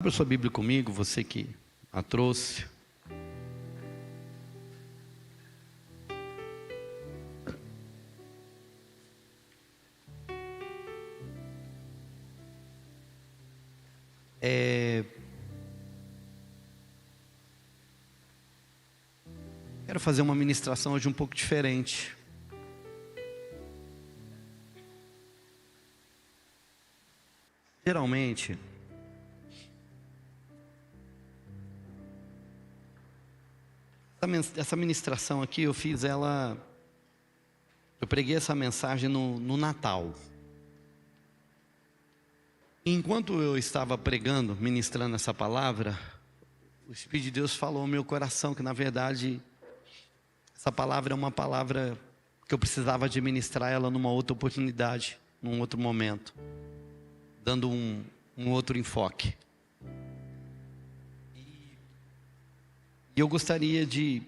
Abra sua Bíblia comigo, você que a trouxe. Quero fazer uma ministração hoje um pouco diferente. Geralmente, essa ministração aqui eu preguei essa mensagem no Natal. Enquanto eu estava pregando, ministrando essa palavra, o Espírito de Deus falou ao meu coração que, na verdade, essa palavra é uma palavra que eu precisava administrar ela numa outra oportunidade, num outro momento, dando um outro enfoque. E eu gostaria de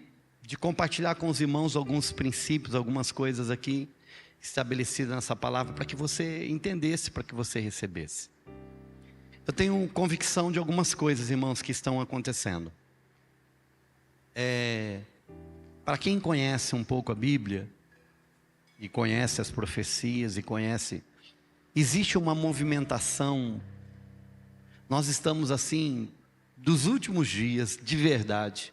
compartilhar com os irmãos alguns princípios, algumas coisas aqui estabelecidas nessa palavra, para que você entendesse, para que você recebesse. Eu tenho convicção de algumas coisas, irmãos, que estão acontecendo. Para quem conhece um pouco a Bíblia, e conhece as profecias, existe uma movimentação. Nós estamos assim, dos últimos dias, de verdade,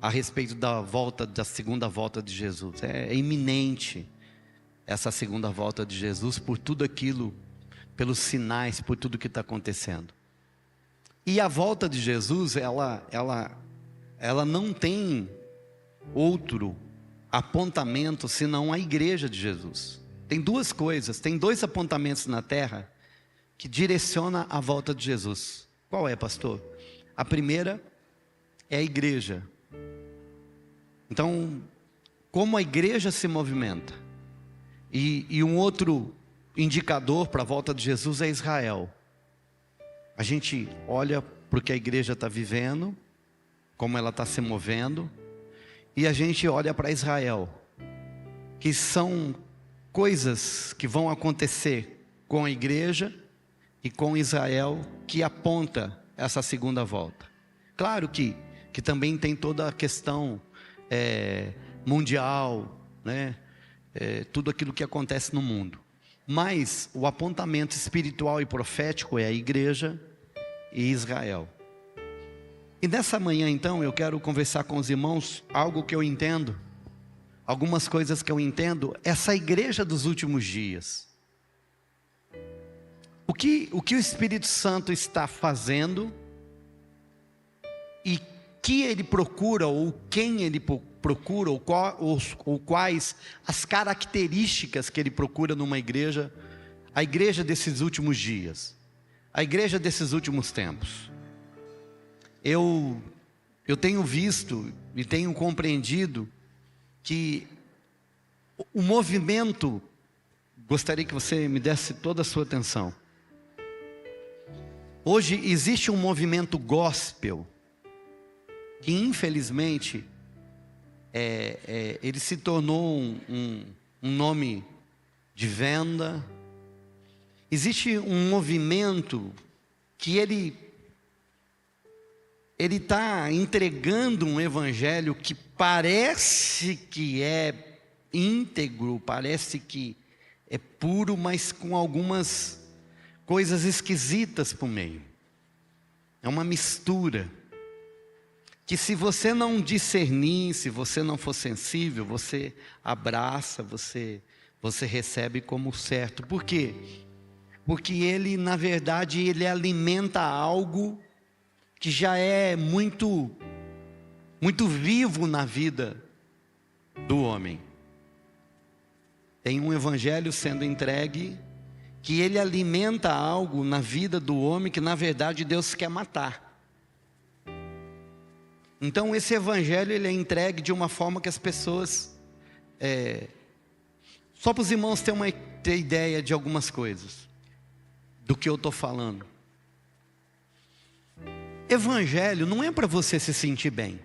a respeito da segunda volta de Jesus. É iminente essa segunda volta de Jesus, por tudo aquilo, pelos sinais, por tudo que está acontecendo. E a volta de Jesus, ela não tem outro apontamento senão a igreja de Jesus. Tem duas coisas, tem dois apontamentos na terra que direciona a volta de Jesus. Qual é, pastor? A primeira é a igreja. Então, como a igreja se movimenta, e um outro indicador para a volta de Jesus é Israel. A gente olha para o que a igreja está vivendo, como ela está se movendo, e a gente olha para Israel, que são coisas que vão acontecer com a igreja e com Israel, que aponta essa segunda volta. Claro que também tem toda a questão mundial, né? Tudo aquilo que acontece no mundo. Mas o apontamento espiritual e profético é a igreja e Israel. E nessa manhã então eu quero conversar com os irmãos algo que eu entendo, algumas coisas que eu entendo, essa igreja dos últimos dias. O que o Espírito Santo está fazendo e que ele procura, ou quem ele procura, ou quais as características que ele procura numa igreja, a igreja desses últimos dias, a igreja desses últimos tempos. Eu tenho visto e tenho compreendido que o movimento, gostaria que você me desse toda a sua atenção. Hoje existe um movimento gospel, que infelizmente ele se tornou um nome de venda. Existe um movimento que ele está entregando um evangelho que parece que é íntegro, parece que é puro, mas com algumas coisas esquisitas por meio. É uma mistura que, se você não discernir, se você não for sensível, você abraça, você recebe como certo. Por quê? Porque ele, na verdade, ele alimenta algo que já é muito vivo na vida do homem. Tem um evangelho sendo entregue que ele alimenta algo na vida do homem que, na verdade, Deus quer matar. Então esse evangelho ele é entregue de uma forma que as pessoas, só para os irmãos ter ideia de algumas coisas, do que eu estou falando. Evangelho não é para você se sentir bem.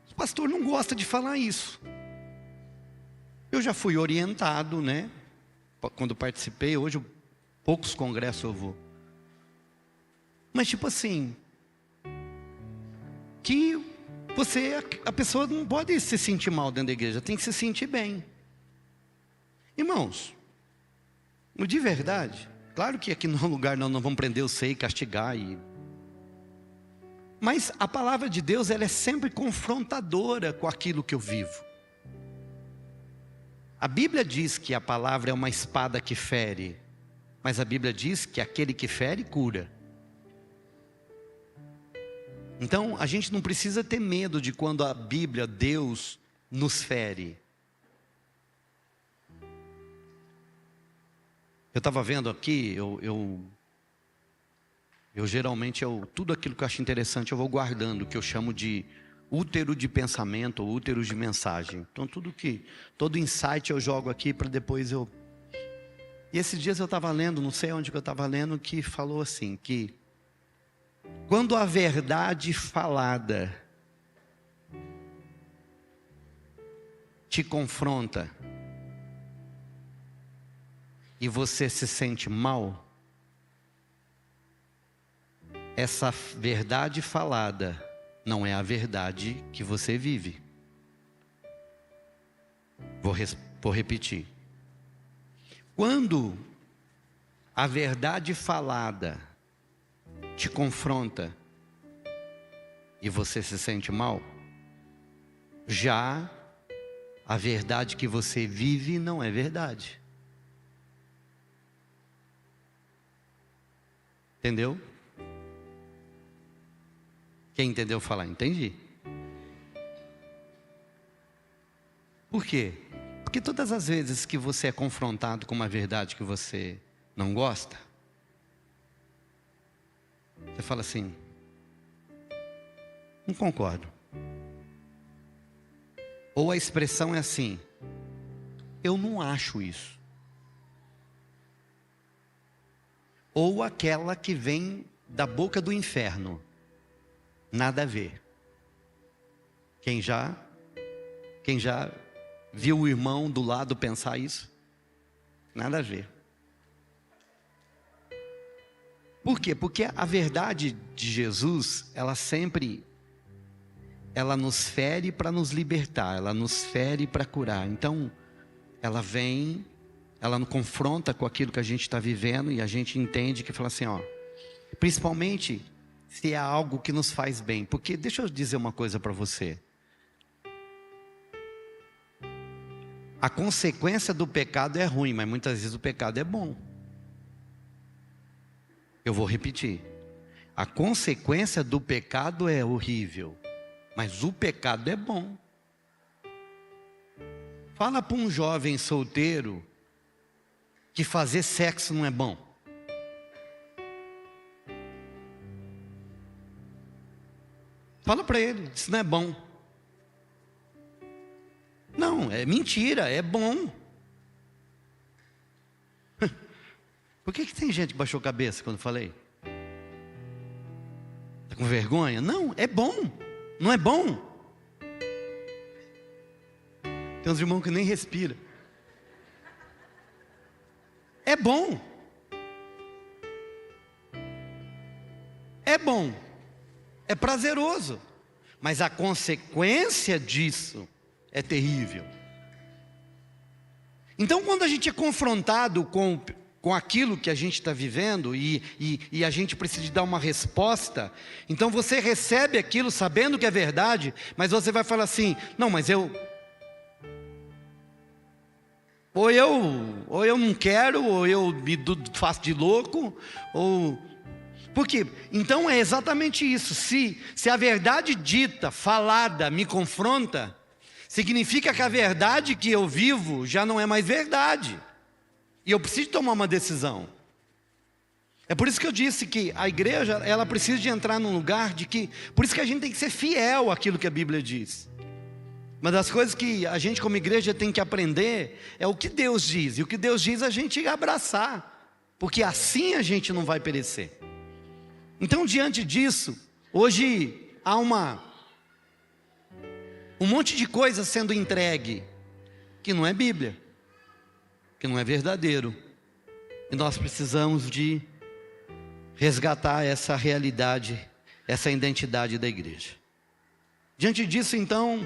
O pastor não gosta de falar isso. Eu já fui orientado, né? Quando participei, hoje Poucos congressos eu vou. Mas tipo assim, que a pessoa não pode se sentir mal dentro da igreja, tem que se sentir bem. Irmãos, de verdade, claro que aqui no lugar nós não vamos prender você e castigar, mas a palavra de Deus, ela é sempre confrontadora com aquilo que eu vivo. A Bíblia diz que a palavra é uma espada que fere, mas a Bíblia diz que aquele que fere, cura. Então, a gente não precisa ter medo de quando a Bíblia, Deus, nos fere. Eu estava vendo aqui, eu geralmente, tudo aquilo que eu acho interessante, eu vou guardando, que eu chamo de útero de pensamento, ou útero de mensagem. Então, todo insight eu jogo aqui para depois eu... E esses dias eu estava lendo, não sei onde que eu estava lendo, que falou assim, que quando a verdade falada te confronta e você se sente mal, essa verdade falada não é a verdade que você vive. Vou repetir. Quando a verdade falada te confronta e você se sente mal, já a verdade que você vive não é verdade. Entendeu? Quem entendeu falar? Entendi. Por quê? Porque todas as vezes que você é confrontado com uma verdade que você não gosta, você fala assim, não concordo. Ou a expressão é assim, eu não acho isso. Ou aquela que vem da boca do inferno, nada a ver. Quem já viu o irmão do lado pensar isso? Nada a ver. Por quê? Porque a verdade de Jesus, ela nos fere para nos libertar, ela nos fere para curar. Então, ela nos confronta com aquilo que a gente está vivendo e a gente entende que fala assim, principalmente se é algo que nos faz bem. Porque deixa eu dizer uma coisa para você. A consequência do pecado é ruim, mas muitas vezes o pecado é bom. Eu vou repetir. A consequência do pecado é horrível, mas o pecado é bom. Fala para um jovem solteiro que fazer sexo não é bom. Fala para ele, isso não é bom. Não, é mentira, é bom. Por que tem gente que baixou a cabeça quando eu falei? Está com vergonha? Não, é bom. Não é bom? Tem uns irmãos que nem respiram. É bom. É bom. É prazeroso. Mas a consequência disso é terrível. Então, quando a gente é confrontado com aquilo que a gente está vivendo e a gente precisa de dar uma resposta, então você recebe aquilo sabendo que é verdade, mas você vai falar assim, não, mas ou eu não quero, ou eu me faço de louco, Por quê? Então é exatamente isso. Se a verdade dita, falada, me confronta, significa que a verdade que eu vivo já não é mais verdade. E eu preciso tomar uma decisão. É por isso que eu disse que a igreja, ela precisa de entrar num lugar por isso que a gente tem que ser fiel àquilo que a Bíblia diz. Uma das coisas que a gente como igreja tem que aprender é o que Deus diz. E o que Deus diz a gente abraçar. Porque assim a gente não vai perecer. Então, diante disso, hoje há um monte de coisa sendo entregue, que não é Bíblia, que não é verdadeiro. E nós precisamos de resgatar essa realidade, essa identidade da igreja. Diante disso, então,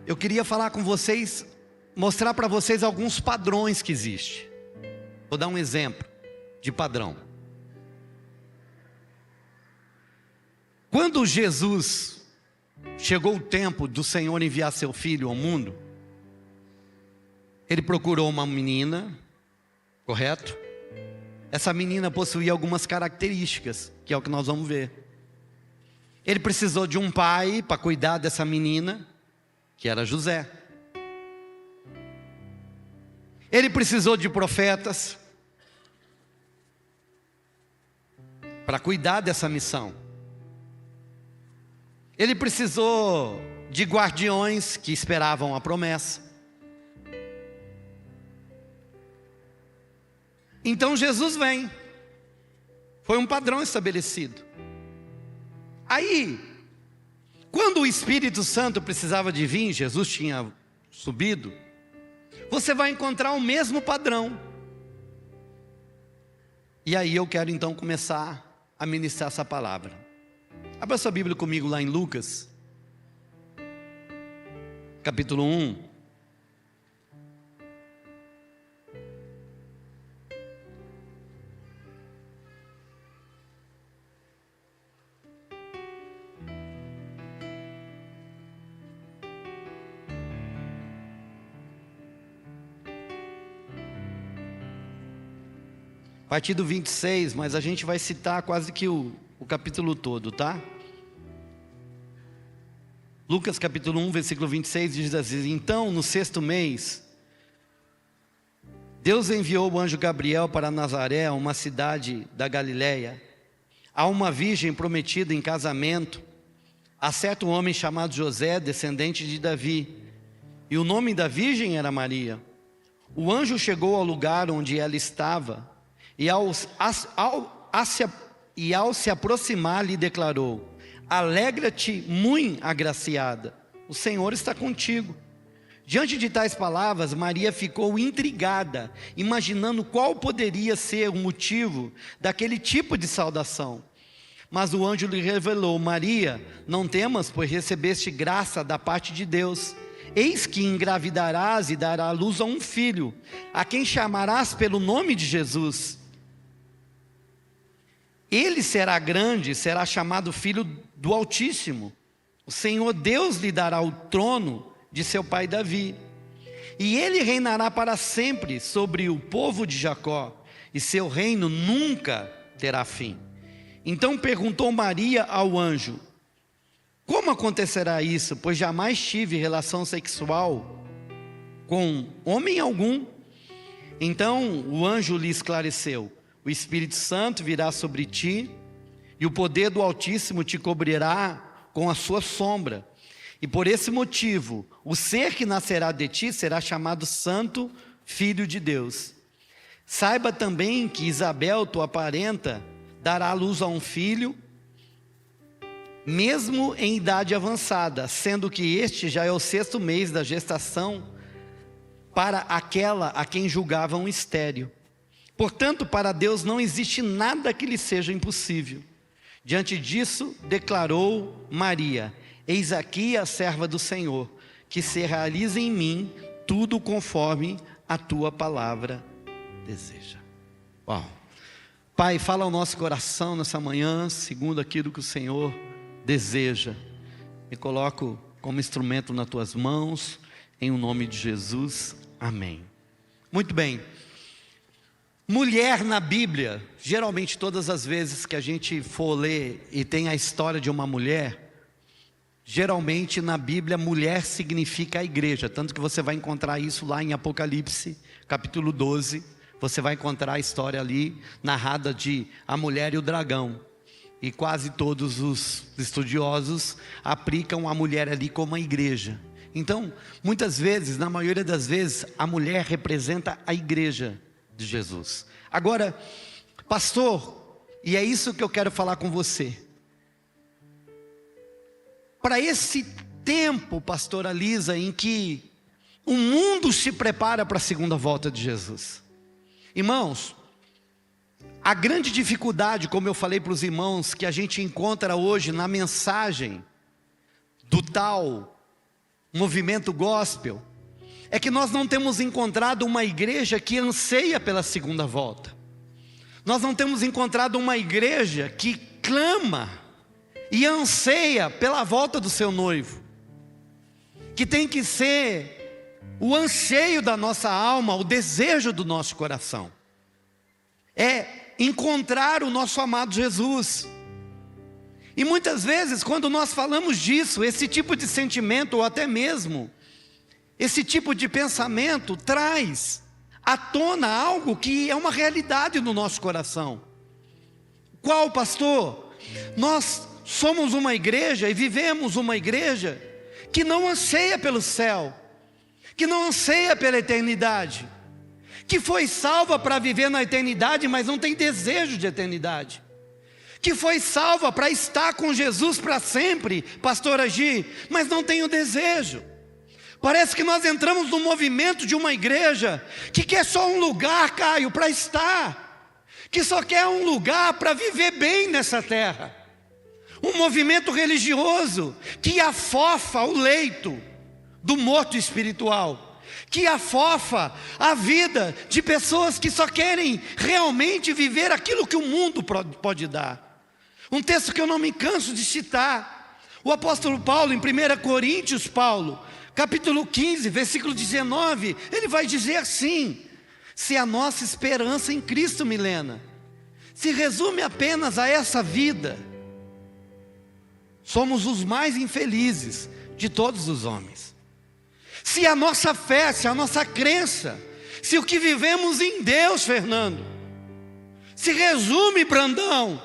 eu queria falar com vocês, mostrar para vocês alguns padrões que existem. Vou dar um exemplo de padrão. Quando Jesus chegou o tempo do Senhor enviar seu filho ao mundo, ele procurou uma menina, correto? Essa menina possuía algumas características, que é o que nós vamos ver. Ele precisou de um pai para cuidar dessa menina, que era José. Ele precisou de profetas para cuidar dessa missão. Ele precisou de guardiões que esperavam a promessa. Então Jesus vem. Foi um padrão estabelecido. Aí, quando o Espírito Santo precisava de vir, Jesus tinha subido, você vai encontrar o mesmo padrão. E aí eu quero então começar a ministrar essa palavra. Abra sua Bíblia comigo lá em Lucas, capítulo 1. A partir do 26, mas a gente vai citar quase que o capítulo todo, tá? Lucas capítulo 1, versículo 26 diz assim: então, no 6º mês, Deus enviou o anjo Gabriel para Nazaré, uma cidade da Galileia, a uma virgem prometida em casamento, a certo homem chamado José, descendente de Davi, e o nome da virgem era Maria. O anjo chegou ao lugar onde ela estava, e ao se aproximar lhe declarou: alegra-te, muito agraciada, o Senhor está contigo. Diante de tais palavras, Maria ficou intrigada, imaginando qual poderia ser o motivo daquele tipo de saudação. Mas o anjo lhe revelou: Maria, não temas, pois recebeste graça da parte de Deus. Eis que engravidarás e darás à luz a um filho, a quem chamarás pelo nome de Jesus. Ele será grande, será chamado Filho do Altíssimo. O Senhor Deus lhe dará o trono de seu pai Davi. E ele reinará para sempre sobre o povo de Jacó, e seu reino nunca terá fim. Então perguntou Maria ao anjo: como acontecerá isso? Pois jamais tive relação sexual com homem algum. Então o anjo lhe esclareceu: o Espírito Santo virá sobre ti, e o poder do Altíssimo te cobrirá com a sua sombra. E por esse motivo, o ser que nascerá de ti será chamado Santo Filho de Deus. Saiba também que Isabel, tua parenta, dará à luz a um filho, mesmo em idade avançada, sendo que este já é o 6º mês da gestação para aquela a quem julgavam estéril. Portanto, para Deus não existe nada que lhe seja impossível. Diante disso, declarou Maria: eis aqui a serva do Senhor, que se realiza em mim tudo conforme a tua palavra deseja. Uau. Pai, fala ao nosso coração nessa manhã, segundo aquilo que o Senhor deseja. Me coloco como instrumento nas tuas mãos, em o nome de Jesus, amém. Muito bem. Mulher na Bíblia, geralmente todas as vezes que a gente for ler e tem a história de uma mulher, geralmente na Bíblia mulher significa a igreja, tanto que você vai encontrar isso lá em Apocalipse, capítulo 12, você vai encontrar a história ali, narrada de a mulher e o dragão, e quase todos os estudiosos aplicam a mulher ali como a igreja. Então, muitas vezes, na maioria das vezes, a mulher representa a igreja de Jesus. Agora, pastor, e é isso que eu quero falar com você. Para esse tempo, pastora Lisa, em que o mundo se prepara para a segunda volta de Jesus, Irmãos, a grande dificuldade, como eu falei para os irmãos, que a gente encontra hoje na mensagem do tal movimento gospel, é que nós não temos encontrado uma igreja que anseia pela segunda volta. Nós não temos encontrado uma igreja que clama e anseia pela volta do seu noivo, que tem que ser o anseio da nossa alma, o desejo do nosso coração, é encontrar o nosso amado Jesus. E muitas vezes, quando nós falamos disso, esse tipo de sentimento, ou até mesmo esse tipo de pensamento, traz à tona algo que é uma realidade no nosso coração. Qual, pastor? Nós somos uma igreja e vivemos uma igreja que não anseia pelo céu, que não anseia pela eternidade, que foi salva para viver na eternidade, mas não tem desejo de eternidade, que foi salva para estar com Jesus para sempre, pastor Agi, mas não tem o desejo. Parece que nós entramos no movimento de uma igreja que quer só um lugar, Caio, para estar, que só quer um lugar para viver bem nessa terra. Um movimento religioso que afofa o leito do morto espiritual, que afofa a vida de pessoas que só querem realmente viver aquilo que o mundo pode dar. Um texto que eu não me canso de citar, o apóstolo Paulo, em 1 Coríntios, capítulo 15, versículo 19, ele vai dizer assim: se a nossa esperança em Cristo, Milena, se resume apenas a essa vida, somos os mais infelizes de todos os homens. Se a nossa fé, se a nossa crença, se o que vivemos em Deus, Fernando, se resume, Brandão,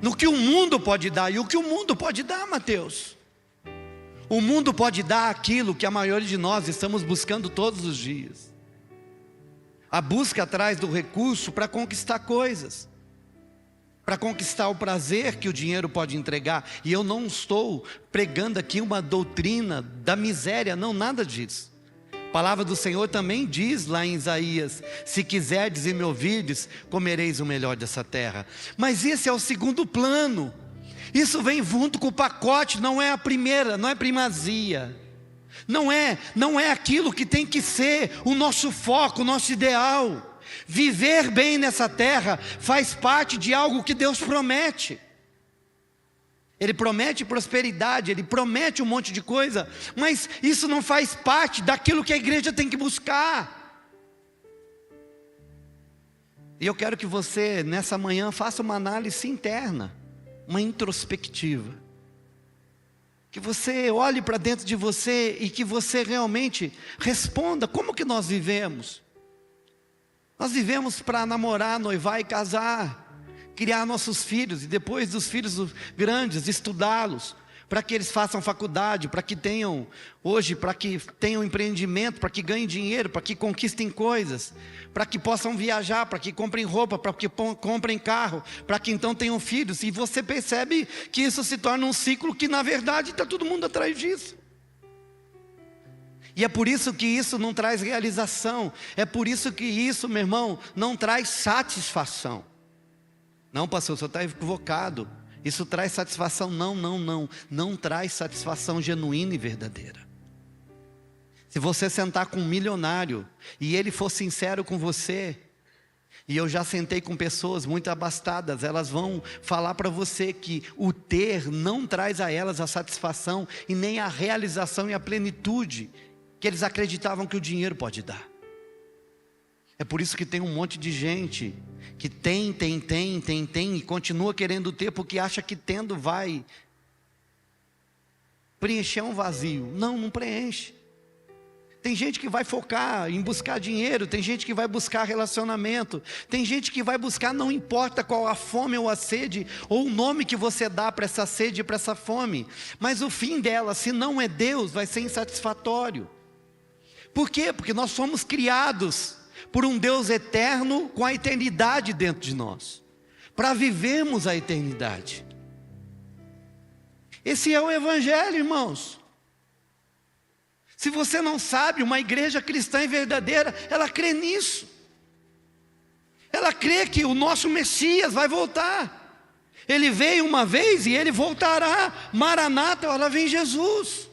no que o mundo pode dar. E o que o mundo pode dar, Mateus? O mundo pode dar aquilo que a maioria de nós estamos buscando todos os dias. A busca atrás do recurso para conquistar coisas, para conquistar o prazer que o dinheiro pode entregar. E eu não estou pregando aqui uma doutrina da miséria, não, nada disso. A palavra do Senhor também diz lá em Isaías: se quiserdes e me ouvirdes, comereis o melhor dessa terra. Mas esse é o segundo plano. Isso vem junto com o pacote, não é a primeira, não é primazia. Não é aquilo que tem que ser o nosso foco, o nosso ideal. Viver bem nessa terra faz parte de algo que Deus promete. Ele promete prosperidade, Ele promete um monte de coisa, mas isso não faz parte daquilo que a igreja tem que buscar. E eu quero que você, nessa manhã, faça uma análise interna, uma introspectiva, que você olhe para dentro de você e que você realmente responda: como que nós vivemos? Nós vivemos para namorar, noivar e casar, criar nossos filhos, e depois dos filhos grandes, estudá-los, para que eles façam faculdade, para que tenham empreendimento, para que ganhem dinheiro, para que conquistem coisas, para que possam viajar, para que comprem roupa, para que comprem carro, para que então tenham filhos. E você percebe que isso se torna um ciclo que na verdade está todo mundo atrás disso. E é por isso que isso não traz realização, é por isso que isso, meu irmão, não traz satisfação. Não, pastor, o senhor está equivocado. Isso traz satisfação? Não traz satisfação genuína e verdadeira. Se você sentar com um milionário e ele for sincero com você, e eu já sentei com pessoas muito abastadas, elas vão falar para você que o ter não traz a elas a satisfação e nem a realização e a plenitude que eles acreditavam que o dinheiro pode dar. É por isso que tem um monte de gente que tem e continua querendo ter, porque acha que tendo vai preencher um vazio. Não preenche. Tem gente que vai focar em buscar dinheiro, tem gente que vai buscar relacionamento, tem gente que vai buscar, não importa qual a fome ou a sede, ou o nome que você dá para essa sede e para essa fome, mas o fim dela, se não é Deus, vai ser insatisfatório. Por quê? Porque nós fomos criados por um Deus eterno com a eternidade dentro de nós, para vivermos a eternidade. Esse é o Evangelho, irmãos. Se você não sabe, uma igreja cristã e verdadeira, ela crê nisso. Ela crê que o nosso Messias vai voltar. Ele veio uma vez e ele voltará. Maranata, ela vem Jesus.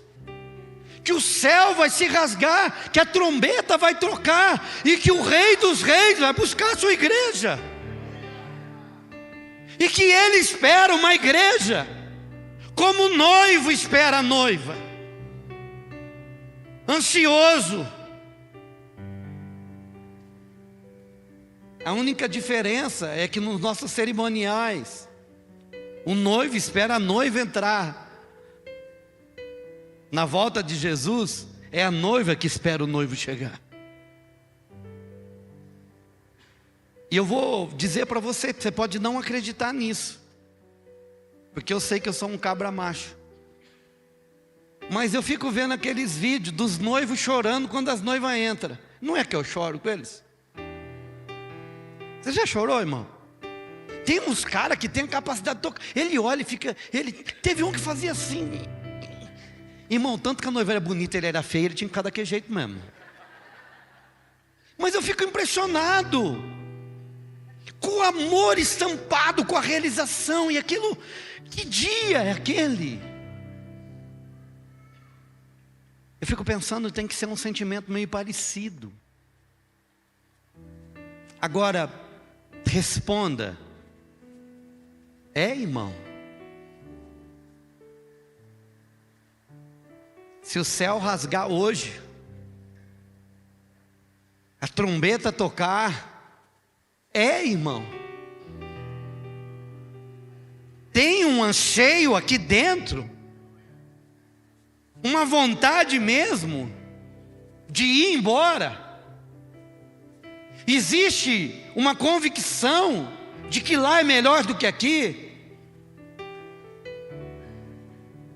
Que o céu vai se rasgar, que a trombeta vai trocar, e que o Rei dos Reis vai buscar a sua igreja. E que ele espera uma igreja, como o noivo espera a noiva, ansioso. A única diferença é que nos nossos cerimoniais, o noivo espera a noiva entrar. Na volta de Jesus, é a noiva que espera o noivo chegar. E eu vou dizer para você, você pode não acreditar nisso, porque eu sei que eu sou um cabra macho. Mas eu fico vendo aqueles vídeos dos noivos chorando quando as noivas entram. Não é que eu choro com eles? Você já chorou, irmão? Tem uns caras que tem a capacidade de tocar. Ele olha e fica... Teve um que fazia assim. Irmão, tanto que a noiva era bonita, ele era feio, ele tinha que ficar daquele jeito mesmo. Mas eu fico impressionado com o amor estampado, com a realização. E aquilo, que dia é aquele? Eu fico pensando, tem que ser um sentimento meio parecido. Agora, responda. É, irmão? Se o céu rasgar hoje, a trombeta tocar, é, irmão? Tem um anseio aqui dentro, uma vontade mesmo de ir embora. Existe uma convicção de que lá é melhor do que aqui.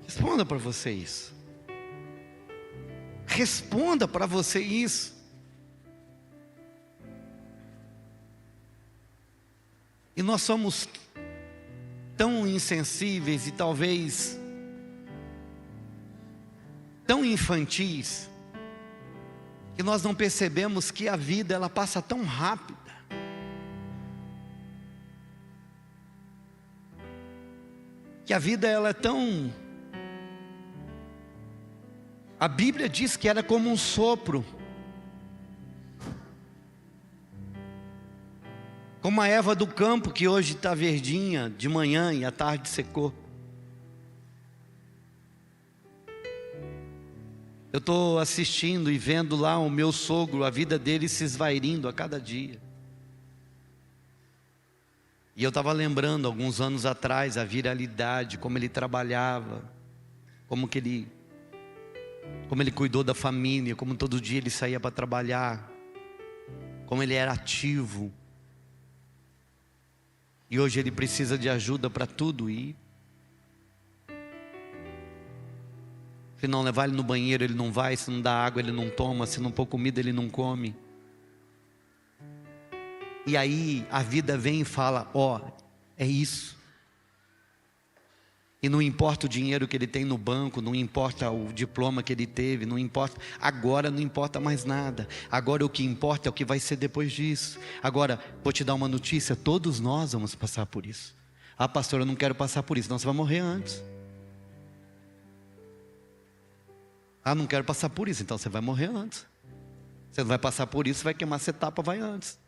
Responda para você isso. Responda para você isso. E nós somos tão insensíveis e talvez tão infantis, que nós não percebemos que a vida ela passa tão rápida. Que a vida ela é tão... A Bíblia diz que ela é como um sopro. Como a erva do campo que hoje está verdinha de manhã e à tarde secou. Eu estou assistindo e vendo lá o meu sogro, a vida dele se esvairindo a cada dia. E eu estava lembrando alguns anos atrás a viralidade, como ele trabalhava, como ele cuidou da família, como todo dia ele saía para trabalhar, como ele era ativo. E hoje ele precisa de ajuda para tudo ir. Se não levar ele no banheiro, ele não vai. Se não dá água, ele não toma. Se não pôr comida, ele não come. E aí a vida vem e fala, ó, é isso. E não importa o dinheiro que ele tem no banco, não importa o diploma que ele teve, não importa. Agora não importa mais nada. Agora o que importa é o que vai ser depois disso. Agora, vou te dar uma notícia, todos nós vamos passar por isso. Ah, pastor, eu não quero passar por isso. Não, você vai morrer antes. Ah, não quero passar por isso. Então você vai morrer antes. Você não vai passar por isso, vai queimar essa etapa, vai antes.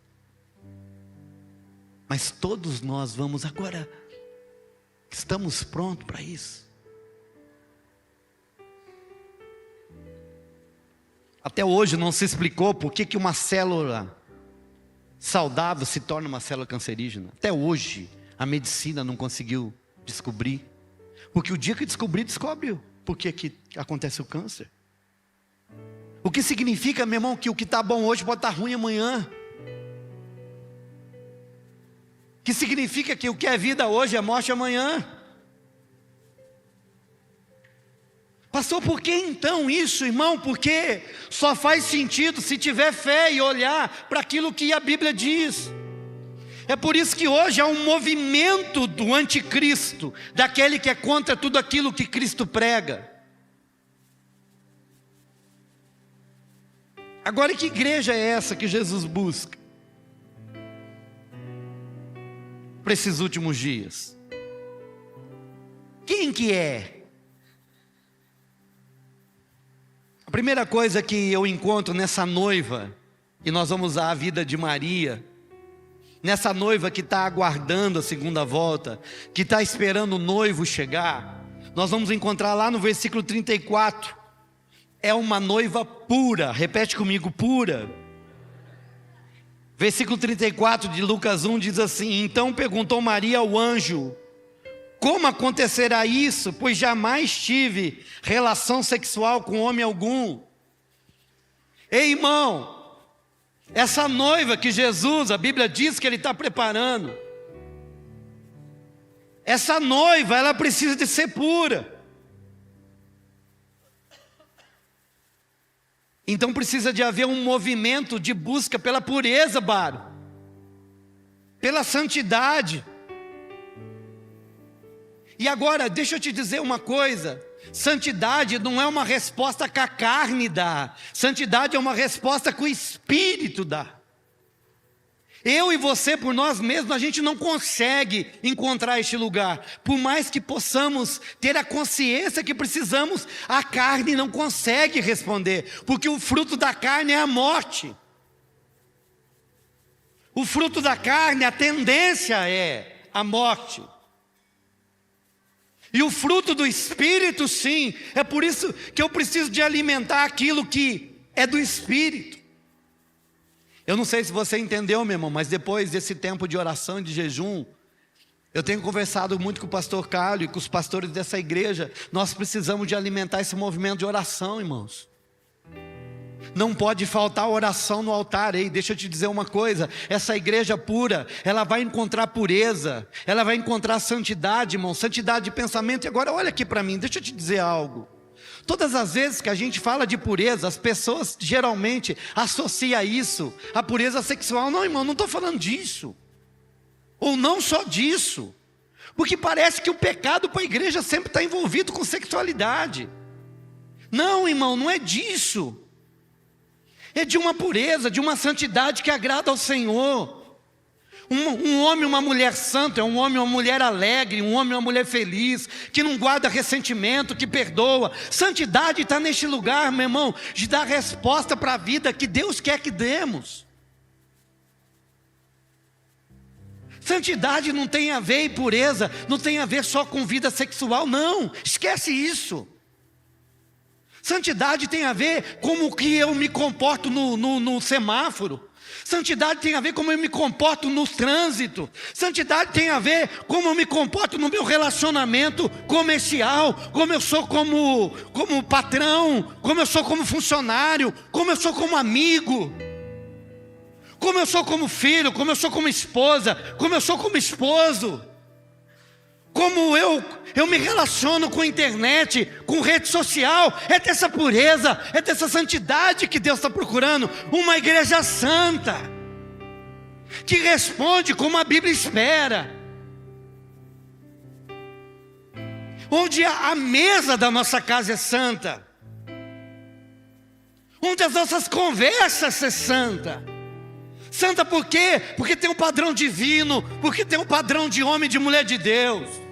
Mas todos nós vamos agora. Estamos prontos para isso? Até hoje não se explicou por que uma célula saudável se torna uma célula cancerígena. Até hoje a medicina não conseguiu descobrir. Porque o dia que descobriu por que acontece o câncer. O que significa, meu irmão, que o que está bom hoje pode estar ruim amanhã. Que significa que o que é vida hoje é morte amanhã. Passou por que então isso, irmão? Porque só faz sentido se tiver fé e olhar para aquilo que a Bíblia diz. É por isso que hoje há um movimento do anticristo, daquele que é contra tudo aquilo que Cristo prega. Agora, que igreja é essa que Jesus busca? para esses últimos dias? Quem que é? A primeira coisa que eu encontro nessa noiva, e nós vamos usar a vida de Maria, nessa noiva que está aguardando a segunda volta, que está esperando o noivo chegar, nós vamos encontrar lá no versículo 34, é uma noiva pura, repete comigo, pura. Versículo 34 de Lucas 1 diz assim: então perguntou Maria ao anjo, como acontecerá isso, pois jamais tive relação sexual com homem algum. Ei, irmão, essa noiva que Jesus, a Bíblia diz que Ele está preparando, essa noiva, ela precisa de ser pura. Então precisa de haver um movimento de busca pela pureza, Bárbara, pela santidade. E agora, deixa eu te dizer uma coisa, santidade não é uma resposta que a carne dá, santidade é uma resposta que o Espírito dá. Eu e você, por nós mesmos, a gente não consegue encontrar este lugar. Por mais que possamos ter a consciência que precisamos, a carne não consegue responder, porque o fruto da carne é a morte. O fruto da carne, a tendência é a morte. E o fruto do Espírito, sim, é por isso que eu preciso de alimentar aquilo que é do Espírito. Eu não sei se você entendeu, meu irmão, mas depois desse tempo de oração e de jejum, eu tenho conversado muito com o pastor Carlos e com os pastores dessa igreja. Nós precisamos de alimentar esse movimento de oração, irmãos. Não pode faltar oração no altar. Ei, deixa eu te dizer uma coisa, essa igreja pura, ela vai encontrar pureza, ela vai encontrar santidade, irmão, santidade de pensamento. E agora olha aqui para mim, deixa eu te dizer algo. Todas as vezes que a gente fala de pureza, as pessoas geralmente associam isso à pureza sexual. Não, irmão, não estou falando disso. Ou não só disso. Porque parece que o pecado para a igreja sempre está envolvido com sexualidade. Não, irmão, não é disso. É de uma pureza, de uma santidade que agrada ao Senhor. Um homem e uma mulher santa é um homem e uma mulher alegre, um homem e uma mulher feliz, que não guarda ressentimento, que perdoa. Santidade está neste lugar, meu irmão, de dar resposta para a vida que Deus quer que demos. Santidade não tem a ver, e pureza não tem a ver só com vida sexual, não, esquece isso. Santidade tem a ver com o que eu me comporto no semáforo. Santidade tem a ver como eu me comporto no trânsito. Santidade tem a ver como eu me comporto no meu relacionamento comercial, como eu sou como patrão, como eu sou como funcionário, como eu sou como amigo, como eu sou como filho, como eu sou como esposa, como eu sou como esposo, como eu me relaciono com a internet, com rede social. É dessa pureza, é dessa santidade que Deus está procurando. Uma igreja santa, que responde como a Bíblia espera, onde a mesa da nossa casa é santa, onde as nossas conversas são santas. Santa por quê? Porque tem um padrão divino, porque tem um padrão de homem e de mulher de Deus.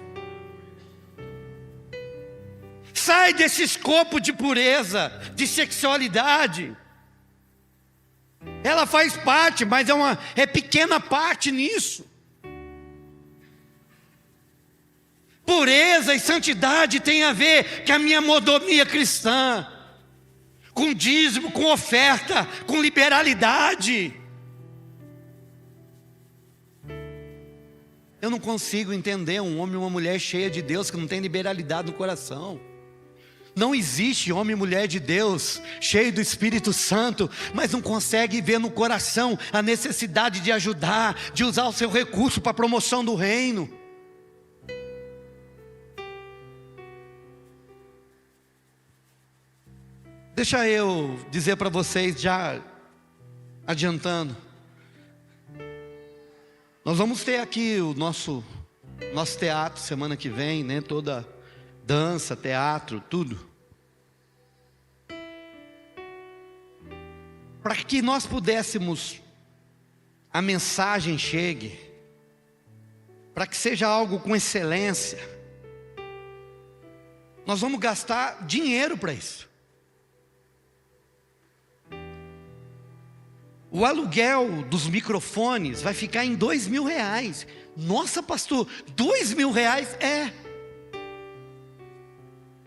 Sai desse escopo de pureza, de sexualidade. Ela faz parte, mas é pequena parte nisso. Pureza e santidade tem a ver com a minha mordomia cristã, com dízimo, com oferta, com liberalidade. Eu não consigo entender um homem e uma mulher cheia de Deus que não tem liberalidade no coração. Não existe homem e mulher de Deus, cheio do Espírito Santo, mas não consegue ver no coração a necessidade de ajudar, de usar o seu recurso para a promoção do reino. Deixa eu dizer para vocês, já adiantando, nós vamos ter aqui o nosso teatro semana que vem, né? Toda dança, teatro, tudo. Para que nós pudéssemos, a mensagem chegue, para que seja algo com excelência, nós vamos gastar dinheiro para isso. O aluguel dos microfones vai ficar em R$2.000. Nossa, pastor, R$2.000? É.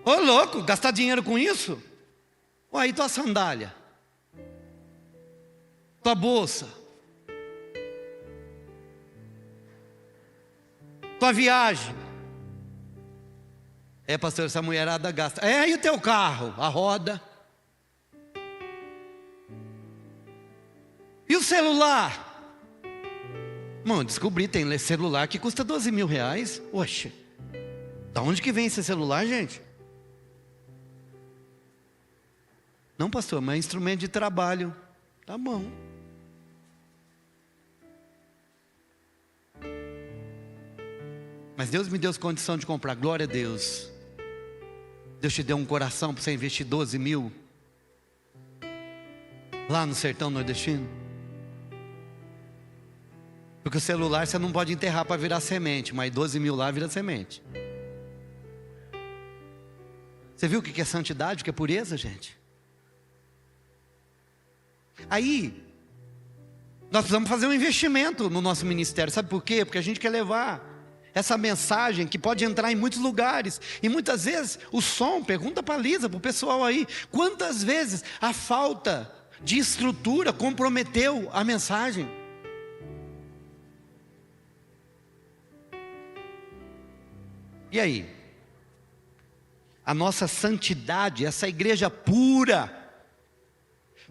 Ô louco, gastar dinheiro com isso? Olha aí tua sandália, tua bolsa, tua viagem. É, pastor, essa mulherada gasta. É, e o teu carro, a roda? E o celular? Mano, descobri, tem celular que custa R$12.000. Oxe, da onde que vem esse celular, gente? Não, pastor, mas é instrumento de trabalho. Tá bom. Mas Deus me deu condição de comprar, glória a Deus. Deus te deu um coração para você investir 12 mil lá no sertão nordestino. Porque o celular você não pode enterrar para virar semente, mas 12 mil lá vira semente. Você viu o que é santidade, o que é pureza, gente? Aí, nós precisamos fazer um investimento no nosso ministério. Sabe por quê? Porque a gente quer levar essa mensagem que pode entrar em muitos lugares. E muitas vezes o som, pergunta para a Lisa, para o pessoal aí, quantas vezes a falta de estrutura comprometeu a mensagem? E aí? A nossa santidade, essa igreja pura.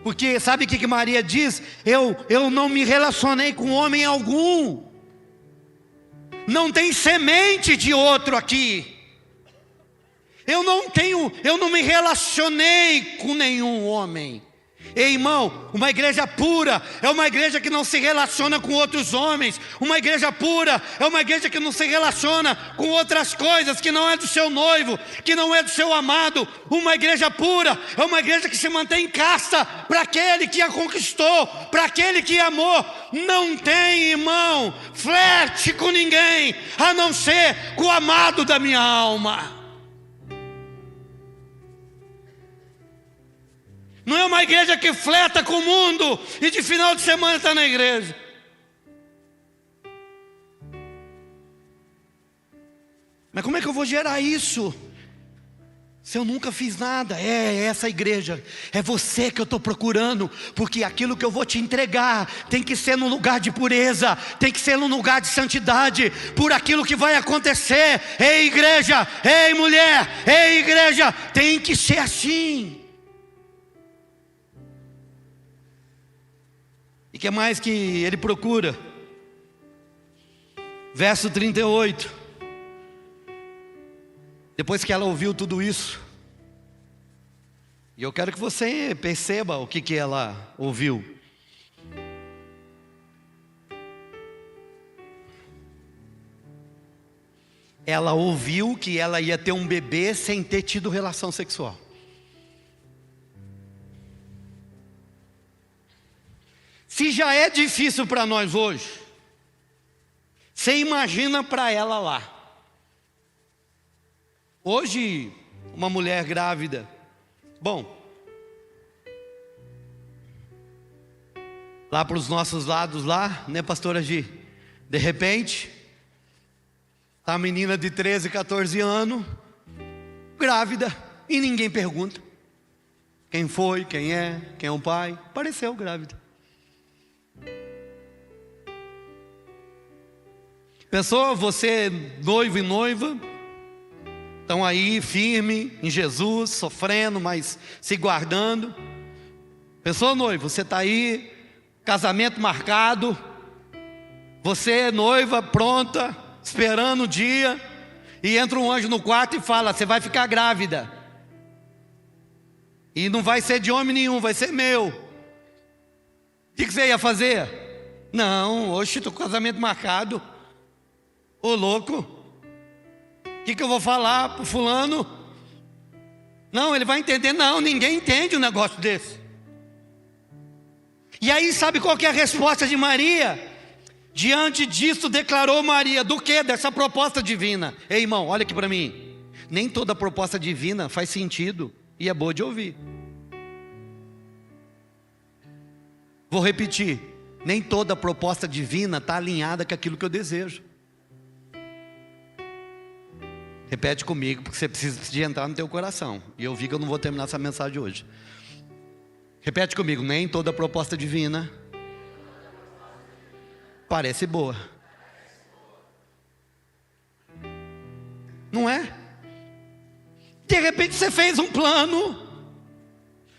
Porque sabe o que Maria diz? Eu não me relacionei com homem algum. Não tem semente de outro aqui. Eu não me relacionei com nenhum homem. Ei, irmão, uma igreja pura é uma igreja que não se relaciona com outros homens. Uma igreja pura é uma igreja que não se relaciona com outras coisas, que não é do seu noivo, que não é do seu amado. Uma igreja pura é uma igreja que se mantém casta para aquele que a conquistou, para aquele que amou. Não tem, irmão, flerte com ninguém, a não ser com o amado da minha alma. Não é uma igreja que fleta com o mundo e de final de semana está na igreja. Mas como é que eu vou gerar isso se eu nunca fiz nada? É essa igreja, é você que eu estou procurando, porque aquilo que eu vou te entregar tem que ser num lugar de pureza, tem que ser num lugar de santidade, por aquilo que vai acontecer. Ei igreja, ei mulher, ei igreja, tem que ser assim. E o que mais que ele procura? Verso 38. Depois que ela ouviu tudo isso, e eu quero que você perceba o que ela ouviu. Ela ouviu que ela ia ter um bebê sem ter tido relação sexual. Se já é difícil para nós hoje, você imagina para ela lá. Hoje, uma mulher grávida, bom, lá para os nossos lados lá, né, pastora Gi? De repente, tá a menina de 13, 14 anos, grávida, e ninguém pergunta quem foi, quem é o pai. Apareceu grávida. Pensou você, noivo e noiva, estão aí firme em Jesus, sofrendo, mas se guardando. Pensou, noivo, você está aí, casamento marcado, você noiva, pronta, esperando o dia, e entra um anjo no quarto e fala, você vai ficar grávida. E não vai ser de homem nenhum, vai ser meu. O que você ia fazer? Não, hoje estou com casamento marcado. Ô louco, o que eu vou falar para o fulano? Não, ele vai entender. Não, ninguém entende um negócio desse. E aí sabe qual que é a resposta de Maria? Diante disso declarou Maria, do que? Dessa proposta divina. Ei, irmão, olha aqui para mim. Nem toda proposta divina faz sentido e é boa de ouvir. Vou repetir. Nem toda proposta divina está alinhada com aquilo que eu desejo. Repete comigo, porque você precisa de entrar no teu coração. E eu vi que eu não vou terminar essa mensagem hoje. Repete comigo, nem toda proposta divina parece boa. Não é? De repente você fez um plano.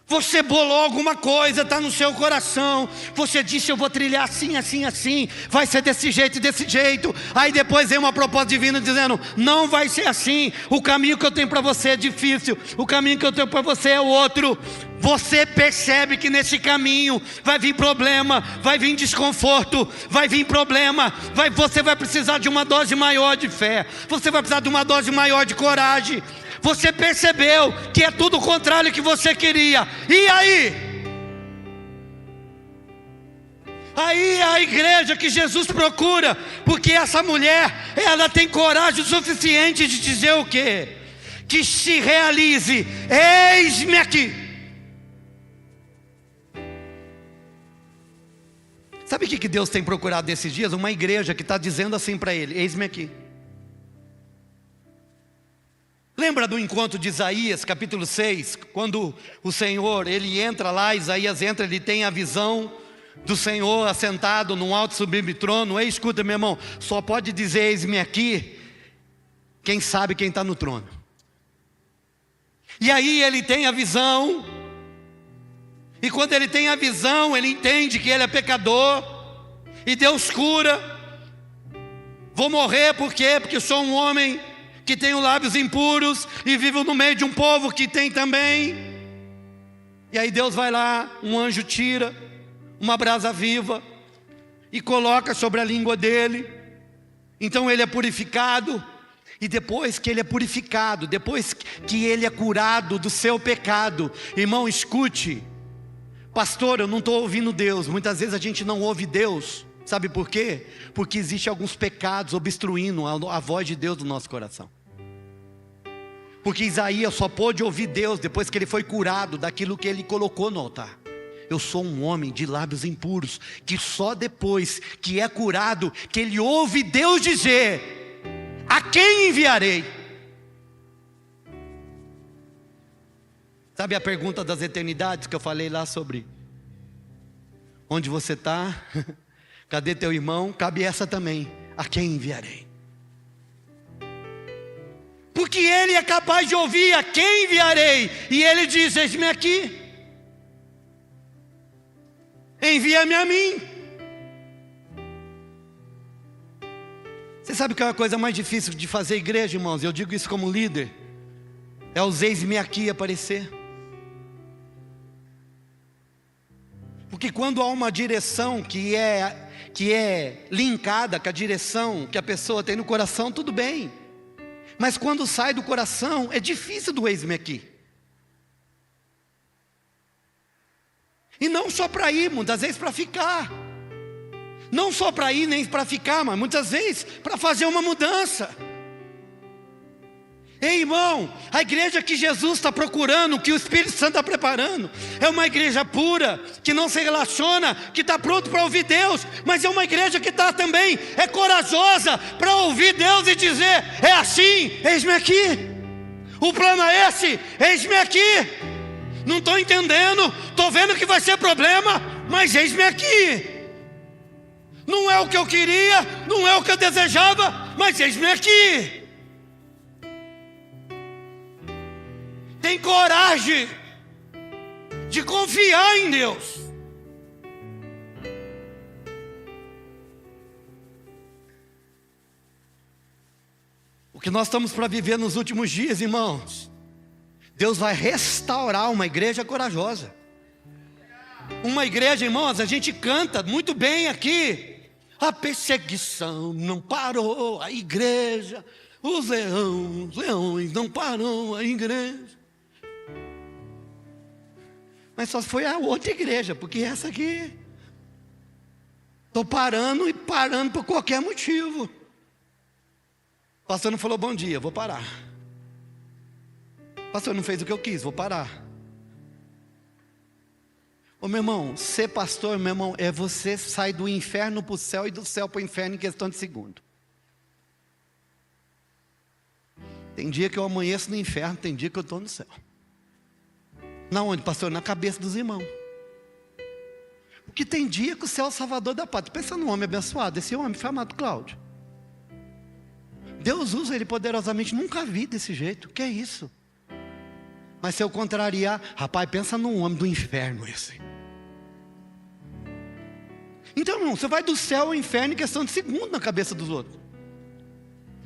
Você bolou alguma coisa, está no seu coração. Você disse, eu vou trilhar assim, assim, assim. Vai ser desse jeito e desse jeito. Aí depois vem uma proposta divina dizendo, não vai ser assim. O caminho que eu tenho para você é difícil. O caminho que eu tenho para você é o outro. Você percebe que nesse caminho vai vir problema, vai vir desconforto, vai vir problema. Você vai precisar de uma dose maior de fé. Você vai precisar de uma dose maior de coragem. Você percebeu que é tudo o contrário que você queria. E aí? Aí é a igreja que Jesus procura. Porque essa mulher, ela tem coragem o suficiente de dizer o quê? Que se realize, eis-me aqui. Sabe o que Deus tem procurado nesses dias? Uma igreja que está dizendo assim para ele, eis-me aqui. Lembra do encontro de Isaías, capítulo 6, quando o Senhor, ele entra lá, Isaías entra, ele tem a visão do Senhor assentado num alto e sublime trono. Ei, escuta, meu irmão, só pode dizer eis-me aqui quem sabe quem está no trono. E aí ele tem a visão, e quando ele tem a visão, ele entende que ele é pecador, e Deus cura. Vou morrer por quê? Porque sou um homem que tenho lábios impuros e vivo no meio de um povo que tem também. E aí Deus vai lá, um anjo tira uma brasa viva e coloca sobre a língua dele. Então ele é purificado. E depois que ele é purificado, depois que ele é curado do seu pecado, irmão, escute. Pastor, eu não estou ouvindo Deus. Muitas vezes a gente não ouve Deus. Sabe por quê? Porque existem alguns pecados obstruindo a voz de Deus no nosso coração. Porque Isaías só pôde ouvir Deus depois que ele foi curado daquilo que ele colocou no altar. Eu sou um homem de lábios impuros, que só depois que é curado, que ele ouve Deus dizer, a quem enviarei? Sabe a pergunta das eternidades que eu falei lá sobre? Onde você está? Cadê teu irmão? Cabe essa também, a quem enviarei? Porque ele é capaz de ouvir, a quem enviarei? E ele diz, eis-me aqui. Envia-me a mim. Você sabe que é a coisa mais difícil de fazer igreja, irmãos? Eu digo isso como líder. É os eis-me aqui aparecer. Porque quando há uma direção que é linkada com a direção que a pessoa tem no coração, tudo bem. Mas quando sai do coração, é difícil do eis-me aqui. E não só para ir, muitas vezes para ficar. Não só para ir nem para ficar, mas muitas vezes para fazer uma mudança. Ei, irmão, a igreja que Jesus está procurando, que o Espírito Santo está preparando, é uma igreja pura, que não se relaciona, que está pronto para ouvir Deus, mas é uma igreja que está também, é corajosa para ouvir Deus e dizer, é assim, eis-me aqui, o plano é esse, eis-me aqui, não estou entendendo, estou vendo que vai ser problema, mas eis-me aqui, não é o que eu queria, não é o que eu desejava, mas eis-me aqui. Tem coragem de confiar em Deus. O que nós estamos para viver nos últimos dias, irmãos, Deus vai restaurar uma igreja corajosa. Uma igreja, irmãos, a gente canta muito bem aqui. A perseguição não parou a igreja. Os leões não parou a igreja. Mas só foi a outra igreja, porque essa aqui Estou parando e parando por qualquer motivo. O pastor não falou bom dia, vou parar. O pastor não fez o que eu quis, vou parar. Ô meu irmão, ser pastor, meu irmão, é você sair do inferno para o céu e do céu para o inferno em questão de segundo. Tem dia que eu amanheço no inferno, tem dia que eu estou no céu. Na onde, pastor? Na cabeça dos irmãos. Porque tem dia que o céu é o salvador da pátria. Pensa num homem abençoado, esse homem foi amado Cláudio. Deus usa ele poderosamente, nunca vi desse jeito, que é isso? Mas se eu contrariar, rapaz, pensa num homem do inferno esse. Então, irmão, você vai do céu ao inferno em questão de segundo na cabeça dos outros.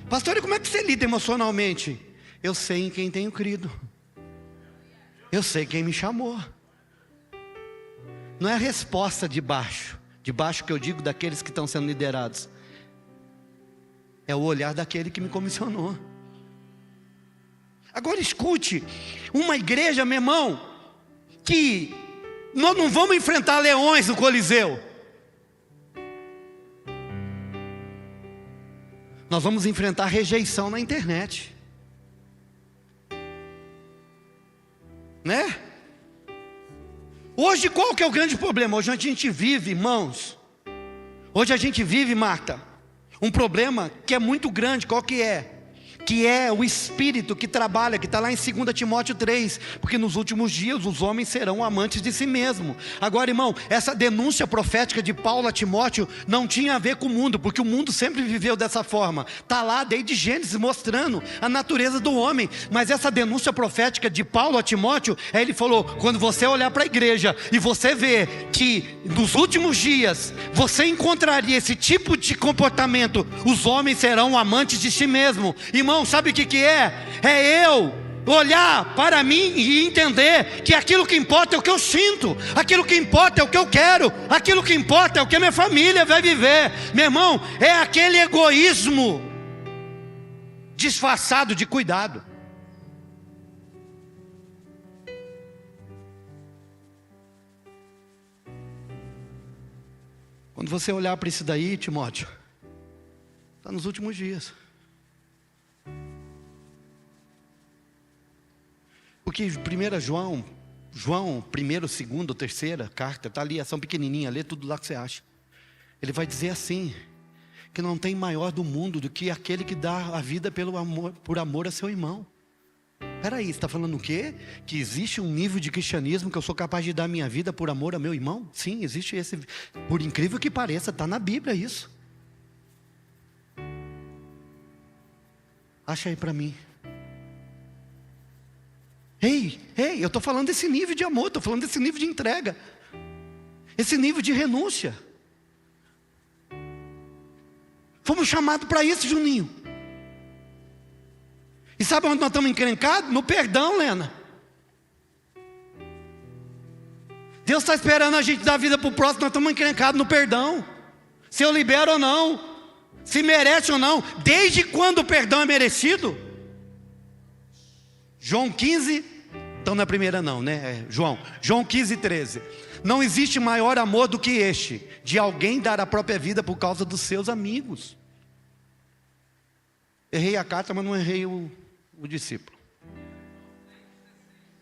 Pastor, e como é que você lida emocionalmente? Eu sei em quem tenho crido. Eu sei quem me chamou. Não é a resposta de baixo que eu digo daqueles que estão sendo liderados. É o olhar daquele que me comissionou. Agora escute, uma igreja, meu irmão, que nós não vamos enfrentar leões no Coliseu. Nós vamos enfrentar rejeição na internet. Né? Hoje qual que é o grande problema? Hoje a gente vive, irmãos. Hoje a gente vive, Marta, um problema que é muito grande. Qual que é? Que é o espírito que trabalha, que está lá em 2 Timóteo 3, porque nos últimos dias os homens serão amantes de si mesmo. Agora, irmão, essa denúncia profética de Paulo a Timóteo não tinha a ver com o mundo, porque o mundo sempre viveu dessa forma. Está lá desde Gênesis mostrando a natureza do homem. Mas essa denúncia profética de Paulo a Timóteo, ele falou, quando você olhar para a igreja e você ver que nos últimos dias você encontraria esse tipo de comportamento, os homens serão amantes de si mesmo. Irmão, sabe o que é? É eu olhar para mim e entender que aquilo que importa é o que eu sinto, aquilo que importa é o que eu quero, aquilo que importa é o que a minha família vai viver. Meu irmão, é aquele egoísmo disfarçado de cuidado. Quando você olhar para isso daí, Timóteo, está nos últimos dias. Porque 1 João, 1ª, 2ª, 3ª carta, está ali, são pequenininha, lê tudo lá que você acha. Ele vai dizer assim, que não tem maior do mundo do que aquele que dá a vida por amor a seu irmão. Espera aí, você está falando o quê? Que existe um nível de cristianismo que eu sou capaz de dar minha vida por amor a meu irmão? Sim, existe esse, por incrível que pareça, está na Bíblia isso. Acha aí para mim. Ei, eu estou falando desse nível de amor, estou falando desse nível de entrega, esse nível de renúncia. Fomos chamados para isso, Juninho. E sabe onde nós estamos encrencados? No perdão, Lena. Deus está esperando a gente dar vida para o próximo, nós estamos encrencados no perdão. Se eu libero ou não, se merece ou não, desde quando o perdão é merecido? João 15, então na primeira não, né? João 15, 13. Não existe maior amor do que este, de alguém dar a própria vida por causa dos seus amigos. Errei a carta, mas não errei o discípulo.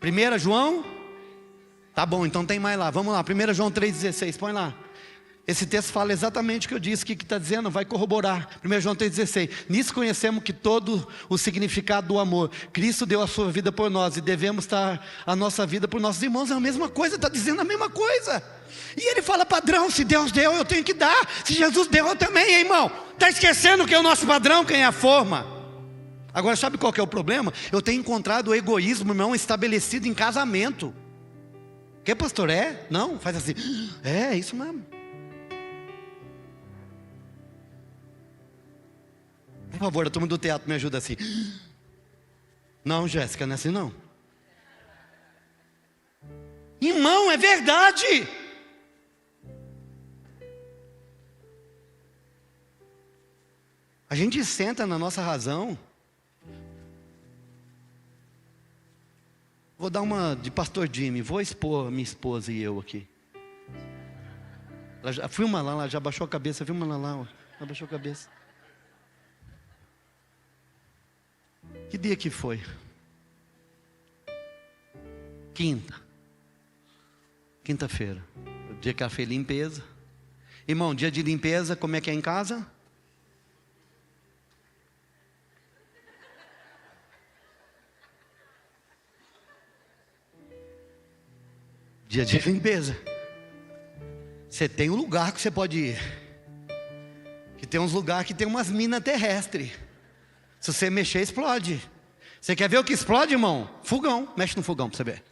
1 João, tá bom, então tem mais lá, vamos lá, 1 João 3,16, põe lá. Esse texto fala exatamente o que eu disse, o que está dizendo, vai corroborar. 1 João 3,16. Nisso conhecemos que todo o significado do amor. Cristo deu a sua vida por nós e devemos dar a nossa vida por nossos irmãos. É a mesma coisa, está dizendo a mesma coisa. E ele fala padrão, se Deus deu, eu tenho que dar. Se Jesus deu, eu também, hein, irmão. Está esquecendo que é o nosso padrão, quem é a forma. Agora, sabe qual que é o problema? Eu tenho encontrado o egoísmo, irmão, estabelecido em casamento. Que pastor é? Não, faz assim. É isso mesmo. Por favor, a turma do teatro me ajuda assim. Não, Jéssica, não é assim não. Irmão, é verdade. A gente senta na nossa razão. Vou dar uma de pastor Jimmy, vou expor minha esposa e eu aqui. Filma lá, ela já baixou a cabeça, filma lá, ó. Ela baixou a cabeça. Que dia que foi? Quinta-feira. O dia que ela fez limpeza. Irmão, dia de limpeza, como é que é em casa? Dia de limpeza. Você tem um lugar que você pode ir. Que tem uns lugares que tem umas minas terrestres. Se você mexer, explode. Você quer ver o que explode, irmão? Fogão. Mexe no fogão para você ver.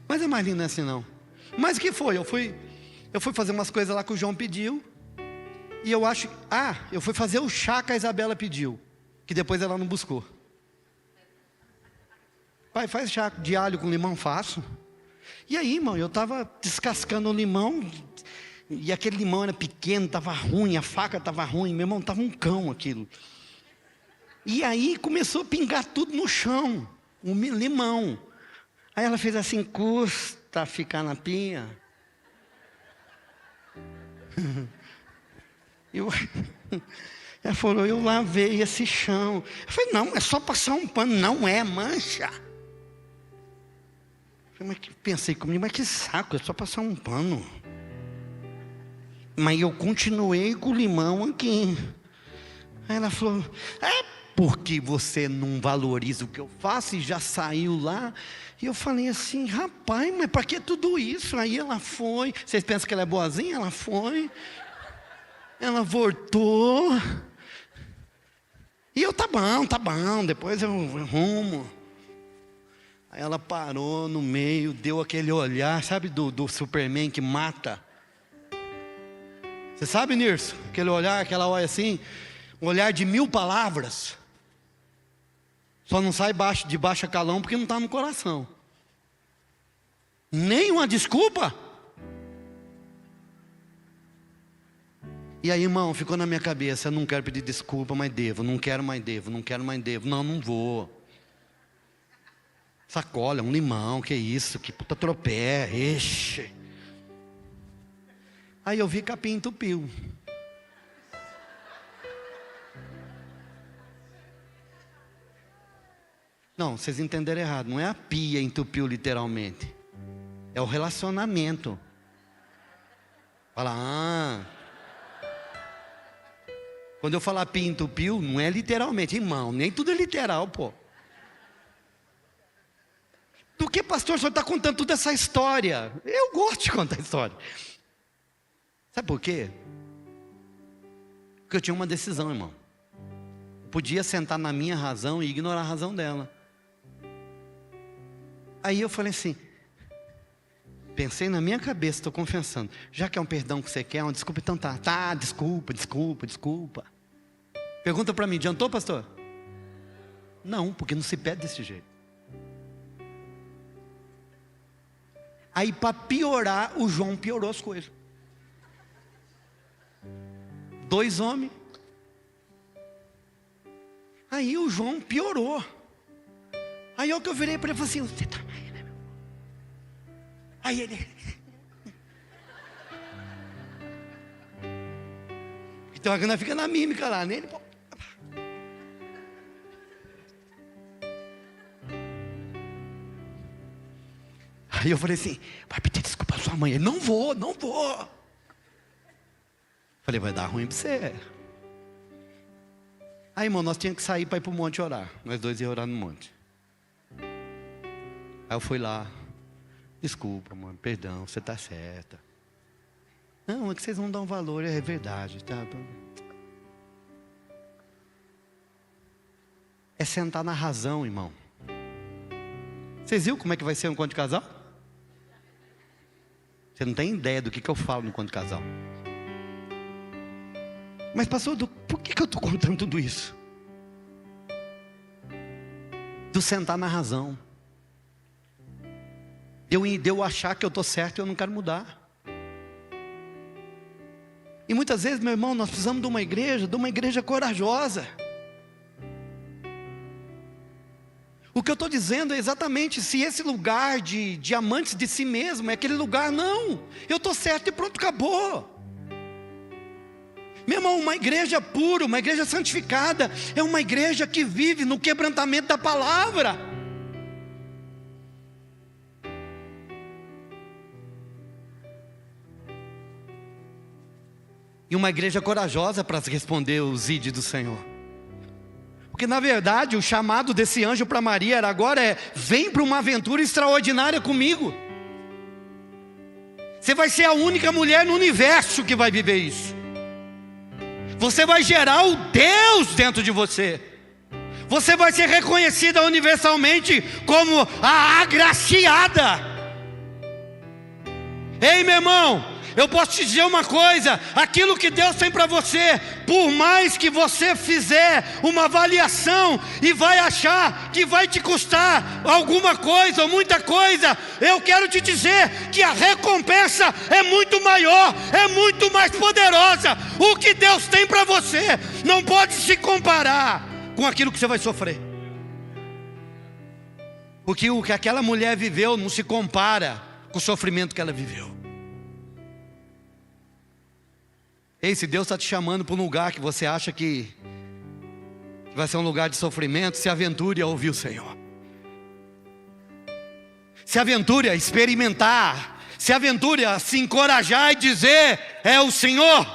Mas é mais lindo assim não. Mas o que foi? Eu fui fazer umas coisas lá que o João pediu. E eu acho... eu fui fazer o chá que a Isabela pediu. Que depois ela não buscou. Pai, faz chá de alho com limão, faço. E aí, irmão, eu estava descascando o limão. E aquele limão era pequeno, estava ruim. A faca estava ruim. Meu irmão, estava um cão aquilo. E aí começou a pingar tudo no chão. O limão. Aí ela fez assim, custa ficar na pia. Ela falou, eu lavei esse chão. Eu falei, não, é só passar um pano. Não é, mancha. Eu falei, pensei comigo, mas que saco, é só passar um pano. Mas eu continuei com o limão aqui. Aí ela falou, porque você não valoriza o que eu faço e já saiu lá. E eu falei assim, rapaz, mas para que tudo isso? Aí ela foi. Vocês pensam que ela é boazinha? Ela foi. Ela voltou. E eu, tá bom, depois eu arrumo. Aí ela parou no meio, deu aquele olhar, sabe do Superman que mata? Você sabe, Nirso? Aquele olhar que ela olha assim, um olhar de 1000 palavras. Só não sai de baixa calão porque não está no coração. Nem uma desculpa. E aí, irmão, ficou na minha cabeça, eu não quero pedir desculpa, mas devo. Não quero mais devo. Não, não vou. Sacola, um limão, que isso, que puta tropé, eixe. Aí eu vi capim entupiu. Não, vocês entenderam errado. Não é a pia entupiu literalmente. É o relacionamento. Fala, Quando eu falar pia entupiu, não é literalmente. Irmão, nem tudo é literal, pô. Do que, pastor, o senhor está contando toda essa história? Eu gosto de contar história. Sabe por quê? Porque eu tinha uma decisão, irmão. Eu podia sentar na minha razão e ignorar a razão dela. Aí eu falei assim, pensei na minha cabeça, estou confessando. Já que é um perdão que você quer, uma desculpa, então tá, desculpa. Pergunta para mim, adiantou, pastor? Não, porque não se pede desse jeito. Aí para piorar, o João piorou as coisas. 2 homens. Aí o João piorou. Aí é o que eu virei para ele e falei assim, você tá aí, né, meu? Aí ele... Então a Gana fica na mímica lá, nele. Aí eu falei assim, vai pedir desculpa à sua mãe. Ele, não vou. Falei, vai dar ruim para você. Aí, irmão, nós tínhamos que sair para ir para o monte orar. Nós 2 íamos orar no monte. Aí eu fui lá. Desculpa, mãe, perdão, você está certa. Não, é que vocês não dão valor, é verdade, tá? É sentar na razão, irmão. Vocês viram como é que vai ser um encontro de casal? Você não tem ideia do que eu falo no encontro de casal. Mas pastor, por que eu estou contando tudo isso? Do sentar na razão. De eu achar que eu estou certo e eu não quero mudar. E muitas vezes, meu irmão, nós precisamos de uma igreja corajosa. O que eu estou dizendo é exatamente se esse lugar de amantes de si mesmo é aquele lugar, não, eu estou certo e pronto, acabou. Meu irmão, uma igreja pura, uma igreja santificada, é uma igreja que vive no quebrantamento da palavra. E uma igreja corajosa para responder os ídios do Senhor. Porque na verdade o chamado desse anjo para Maria era agora vem para uma aventura extraordinária comigo. Você vai ser a única mulher no universo que vai viver isso. Você vai gerar o Deus dentro de você. Você vai ser reconhecida universalmente como a agraciada. Ei, meu irmão, eu posso te dizer uma coisa: aquilo que Deus tem para você, por mais que você fizer uma avaliação e vai achar que vai te custar alguma coisa ou muita coisa, eu quero te dizer que a recompensa é muito maior, é muito mais poderosa. O que Deus tem para você não pode se comparar com aquilo que você vai sofrer, porque o que aquela mulher viveu não se compara com o sofrimento que ela viveu. Ei, se Deus está te chamando para um lugar que você acha que vai ser um lugar de sofrimento, se aventure a ouvir o Senhor. Se aventure a experimentar. Se aventure a se encorajar e dizer: é o Senhor.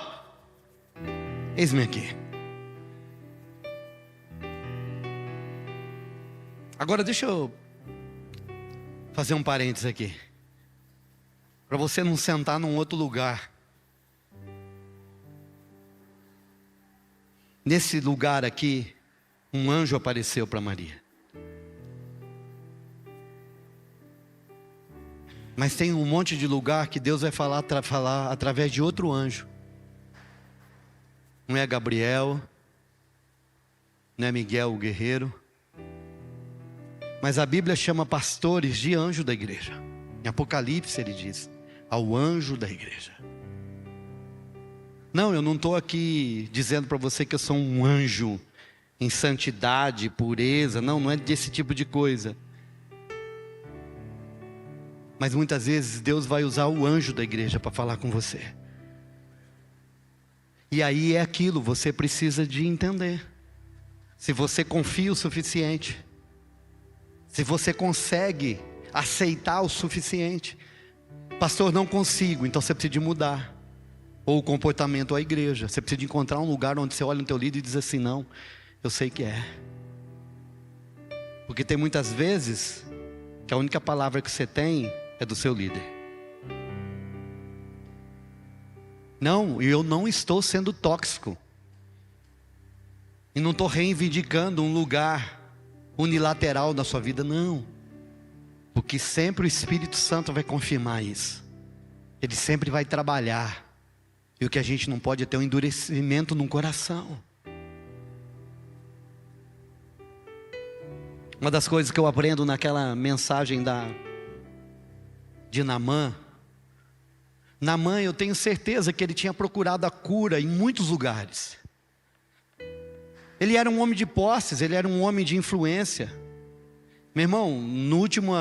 Eis-me aqui. Agora deixa eu fazer um parênteses aqui, para você não sentar num outro lugar. Nesse lugar aqui, um anjo apareceu para Maria. Mas tem um monte de lugar que Deus vai falar através de outro anjo. Não é Gabriel, não é Miguel o guerreiro, mas a Bíblia chama pastores de anjo da igreja. Em Apocalipse ele diz: ao anjo da igreja. Não, eu não estou aqui dizendo para você que eu sou um anjo em santidade, pureza. Não é desse tipo de coisa. Mas muitas vezes Deus vai usar o anjo da igreja para falar com você. E aí é aquilo, você precisa de entender. Se você confia o suficiente, se você consegue aceitar o suficiente. Pastor, não consigo, então você precisa de mudar. Ou o comportamento ou a igreja. Você precisa de encontrar um lugar onde você olha no teu líder e diz assim: não, eu sei que é. Porque tem muitas vezes que a única palavra que você tem é do seu líder. Não, eu não estou sendo tóxico. E não estou reivindicando um lugar unilateral na sua vida, não. Porque sempre o Espírito Santo vai confirmar isso. Ele sempre vai trabalhar. E o que a gente não pode é ter um endurecimento no coração. Uma das coisas que eu aprendo naquela mensagem de Naamã. Naamã, eu tenho certeza que ele tinha procurado a cura em muitos lugares. Ele era um homem de posses, ele era um homem de influência. Meu irmão,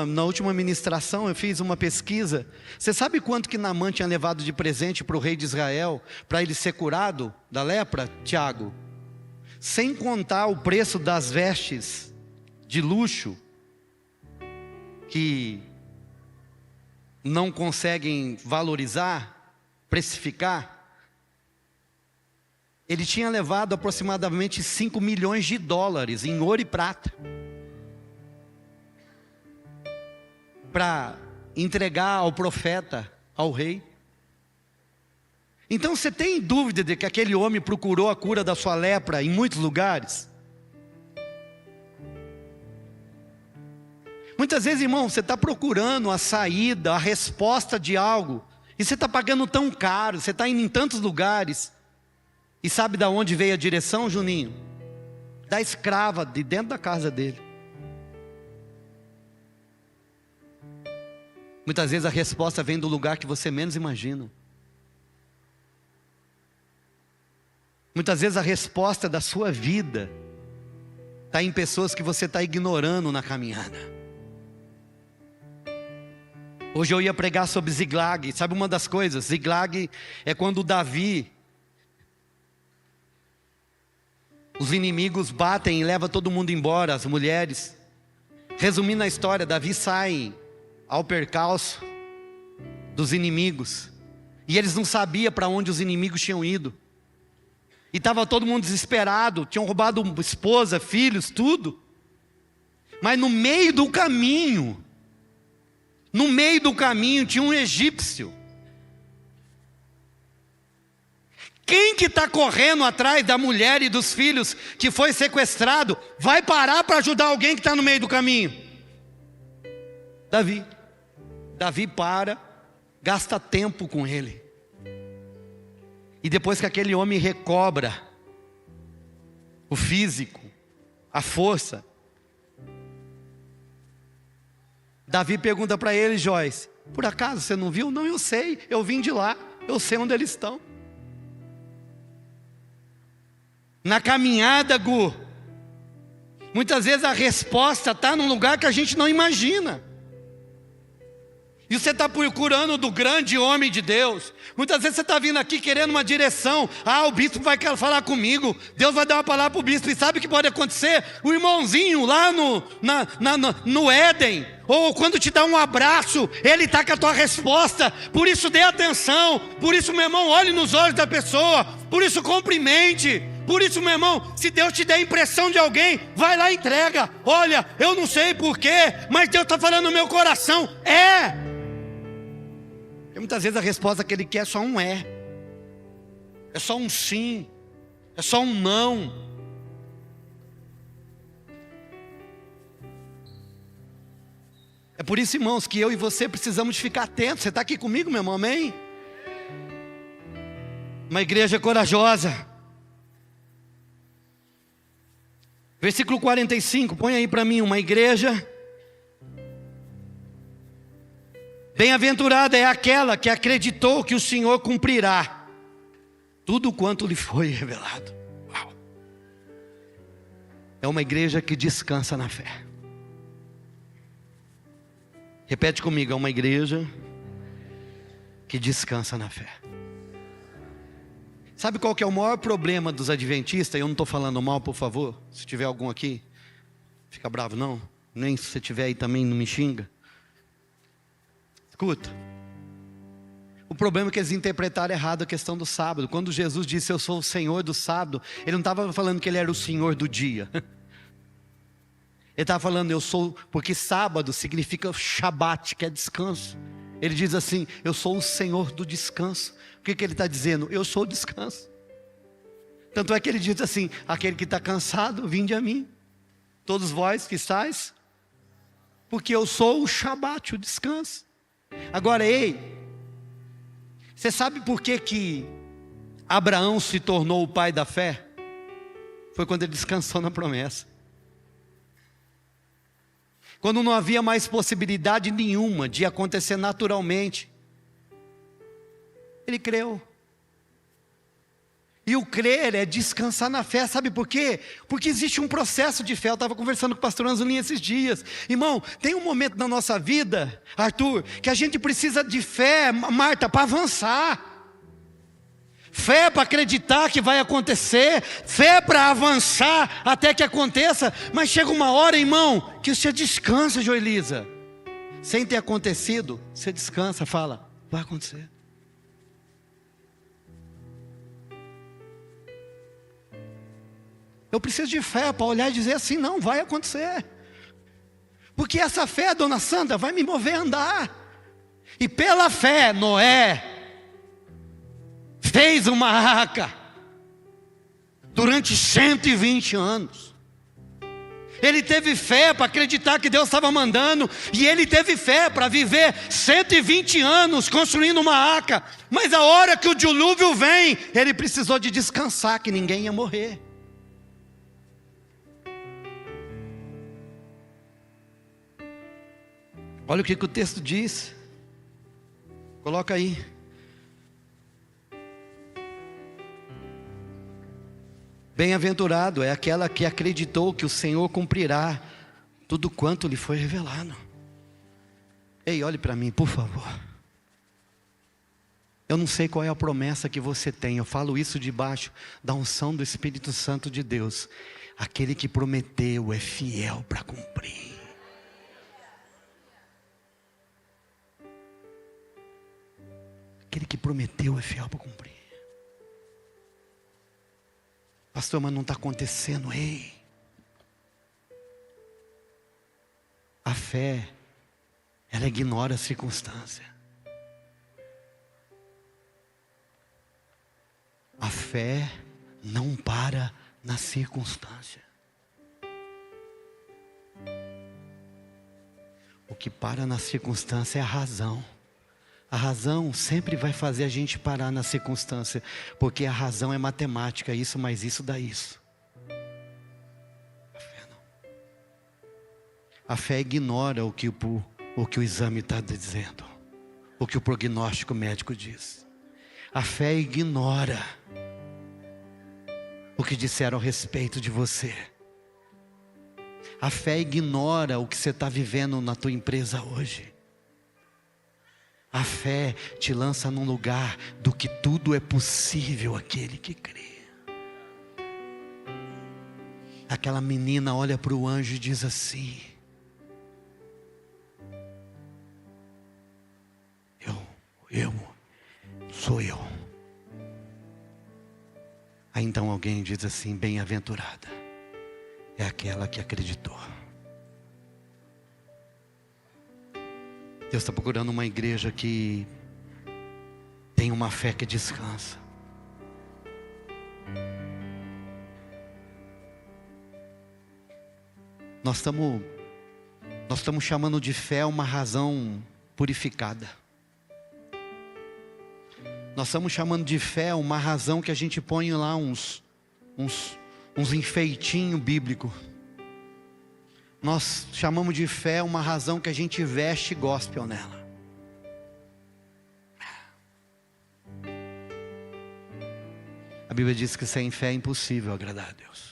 na última ministração eu fiz uma pesquisa. Você sabe quanto que Naamã tinha levado de presente para o rei de Israel, para ele ser curado da lepra, Tiago? Sem contar o preço das vestes de luxo, que não conseguem valorizar, precificar. Ele tinha levado aproximadamente 5 milhões de dólares em ouro e prata, para entregar ao profeta, ao rei. Então você tem dúvida de que aquele homem procurou a cura da sua lepra em muitos lugares? Muitas vezes, irmão, você está procurando a saída, a resposta de algo, e você está pagando tão caro, você está indo em tantos lugares. E sabe de onde veio a direção, Juninho? Da escrava, de dentro da casa dele. Muitas vezes a resposta vem do lugar que você menos imagina. Muitas vezes a resposta da sua vida está em pessoas que você está ignorando na caminhada. Hoje eu ia pregar sobre Ziklag. Sabe uma das coisas? Ziklag é quando Davi, os inimigos batem e levam todo mundo embora, as mulheres. Resumindo a história, Davi sai ao percalço dos inimigos. E eles não sabiam para onde os inimigos tinham ido. E estava todo mundo desesperado. Tinham roubado esposa, filhos, tudo. Mas no meio do caminho tinha um egípcio. Quem que está correndo atrás da mulher e dos filhos que foi sequestrado, vai parar para ajudar alguém que está no meio do caminho? Davi. Davi para, gasta tempo com ele. E depois que aquele homem recobra o físico, a força, Davi pergunta para ele: Joyce, por acaso você não viu? Não, eu sei, eu vim de lá, eu sei onde eles estão. Na caminhada, Gu, muitas vezes a resposta está num lugar que a gente não imagina. E você está procurando do grande homem de Deus. Muitas vezes você está vindo aqui querendo uma direção. Ah, o bispo vai falar comigo. Deus vai dar uma palavra para o bispo. E sabe o que pode acontecer? O irmãozinho lá no Éden, ou quando te dá um abraço, ele está com a tua resposta. Por isso dê atenção. Por isso, meu irmão, olhe nos olhos da pessoa. Por isso cumprimente. Por isso, meu irmão, se Deus te der a impressão de alguém, vai lá e entrega. Olha, eu não sei porquê, mas Deus está falando no meu coração. E muitas vezes a resposta que ele quer é só um é só um sim, é só um não. É por isso, irmãos, que eu e você precisamos de ficar atentos. Você está aqui comigo, meu irmão, amém? Uma igreja corajosa. Versículo 45, põe aí para mim, uma igreja. Bem-aventurada é aquela que acreditou que o Senhor cumprirá tudo quanto lhe foi revelado. Uau. É uma igreja que descansa na fé. Repete comigo, é uma igreja que descansa na fé. Sabe qual que é o maior problema dos adventistas? Eu não estou falando mal, por favor. Se tiver algum aqui, fica bravo não. Nem se você tiver aí também, não me xinga. Escuta. O problema é que eles interpretaram errado a questão do sábado. Quando Jesus disse eu sou o Senhor do sábado, ele não estava falando que ele era o Senhor do dia. Ele estava falando eu sou, porque sábado significa Shabat, que é descanso. Ele diz assim, eu sou o Senhor do descanso. O que ele está dizendo? Eu sou o descanso. Tanto é que ele diz assim, aquele que está cansado, vinde a mim. Todos vós que estáis, porque eu sou o Shabat, o descanso. Agora, ei, você sabe por que Abraão se tornou o pai da fé? Foi quando ele descansou na promessa. Quando não havia mais possibilidade nenhuma de acontecer naturalmente, ele creu. E o crer é descansar na fé, sabe por quê? Porque existe um processo de fé. Eu estava conversando com o pastor Anzolinha esses dias. Irmão, tem um momento na nossa vida, Arthur, que a gente precisa de fé, Marta, para avançar. Fé para acreditar que vai acontecer, fé para avançar até que aconteça. Mas chega uma hora, irmão, que você descansa, Joelisa. Sem ter acontecido, você descansa, fala, vai acontecer. Eu preciso de fé para olhar e dizer assim, não, vai acontecer. Porque essa fé, dona Sandra, vai me mover a andar. E pela fé, Noé fez uma arca durante 120 anos. Ele teve fé para acreditar que Deus estava mandando. E ele teve fé para viver 120 anos construindo uma arca. Mas a hora que o dilúvio vem, ele precisou de descansar, que ninguém ia morrer. Olha o que o texto diz. Coloca aí. Bem-aventurado é aquela que acreditou que o Senhor cumprirá tudo quanto lhe foi revelado. Ei, olhe para mim, por favor. Eu não sei qual é a promessa que você tem. Eu falo isso debaixo da unção do Espírito Santo de Deus. Aquele que prometeu é fiel para cumprir. Aquele que prometeu é fiel para cumprir. Pastor, mas não está acontecendo. Ei, a fé, ela ignora a circunstância. A fé não para na circunstância. O que para na circunstância é a razão. A razão sempre vai fazer a gente parar na circunstância, porque a razão é matemática, isso mais isso dá isso. A fé não. A fé ignora o que o exame está dizendo, o que o prognóstico médico diz. A fé ignora o que disseram a respeito de você. A fé ignora o que você está vivendo na tua empresa hoje. A fé te lança num lugar do que tudo é possível aquele que crê. Aquela menina olha para o anjo e diz assim: sou eu. Aí então alguém diz assim: bem-aventurada é aquela que acreditou. Deus está procurando uma igreja que tem uma fé que descansa. Nós estamos chamando de fé uma razão purificada. Nós estamos chamando de fé uma razão que a gente põe lá uns enfeitinhos bíblicos. Nós chamamos de fé uma razão que a gente veste gospel nela. A Bíblia diz que sem fé é impossível agradar a Deus.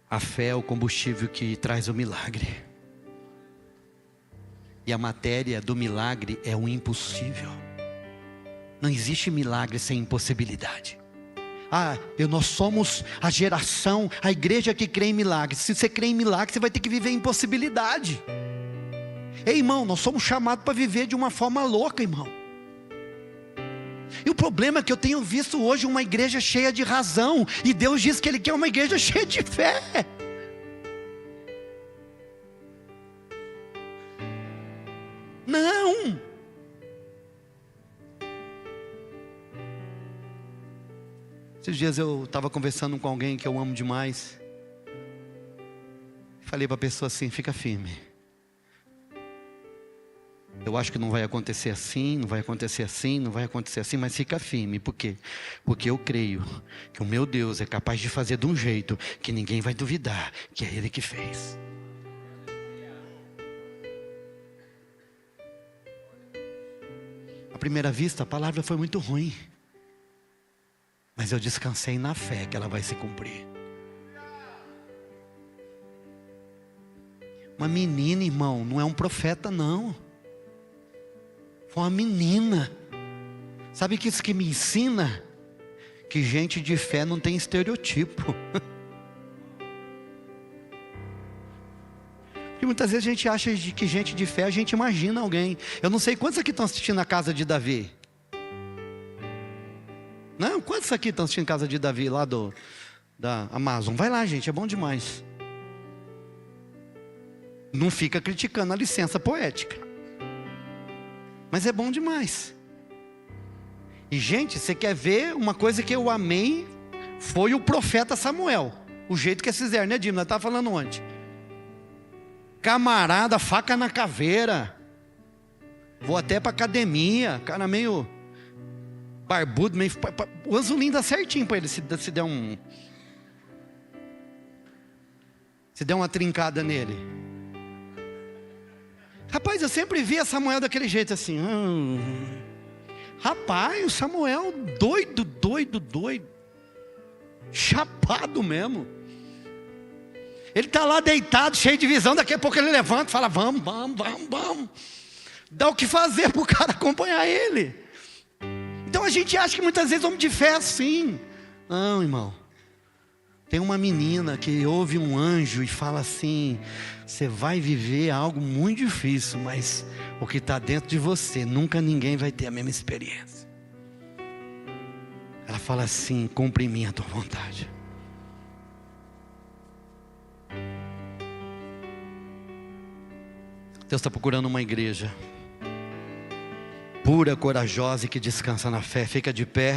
A fé é o combustível que traz o milagre. E a matéria do milagre é o impossível. Não existe milagre sem impossibilidade. Nós somos a geração, a igreja que crê em milagres. Se você crê em milagres, você vai ter que viver em impossibilidade. Ei, irmão, nós somos chamados para viver de uma forma louca, irmão. E o problema é que eu tenho visto hoje uma igreja cheia de razão, e Deus diz que Ele quer uma igreja cheia de fé. Não. Esses dias eu estava conversando com alguém que eu amo demais. Falei para a pessoa assim: fica firme. Eu acho que não vai acontecer assim, não vai acontecer assim, não vai acontecer assim, mas fica firme. Por quê? Porque eu creio que o meu Deus é capaz de fazer de um jeito que ninguém vai duvidar que é Ele que fez. À primeira vista, a palavra foi muito ruim. Mas eu descansei na fé que ela vai se cumprir. Uma menina, irmão, não é um profeta não. Foi uma menina. Sabe que isso que me ensina? Que gente de fé não tem estereotipo. Porque muitas vezes a gente acha que gente de fé, a gente imagina alguém. Eu não sei quantos aqui estão assistindo a Casa de Davi. Não, quantos aqui estão assistindo Casa de Davi lá da Amazon? Vai lá, gente, é bom demais. Não fica criticando a licença poética, mas é bom demais. E gente, você quer ver uma coisa que eu amei? Foi o profeta Samuel. O jeito que eles fizeram, né, Dima? Nós estávamos falando ontem. Camarada, faca na caveira. Vou até para academia. Cara meio barbudo, meio... O azulinho dá certinho para ele se der uma trincada nele. Rapaz, eu sempre via Samuel daquele jeito assim. Rapaz, o Samuel doido, chapado mesmo. Ele está lá deitado, cheio de visão, daqui a pouco ele levanta e fala, vamos. Dá o que fazer para o cara acompanhar ele. Então a gente acha que muitas vezes homem de fé é assim. Não, irmão. Tem uma menina que ouve um anjo e fala assim, você vai viver algo muito difícil, mas o que está dentro de você, nunca ninguém vai ter a mesma experiência. Ela fala assim, cumpre em mim a tua vontade. Deus está procurando uma igreja pura, corajosa e que descansa na fé. Fica de pé.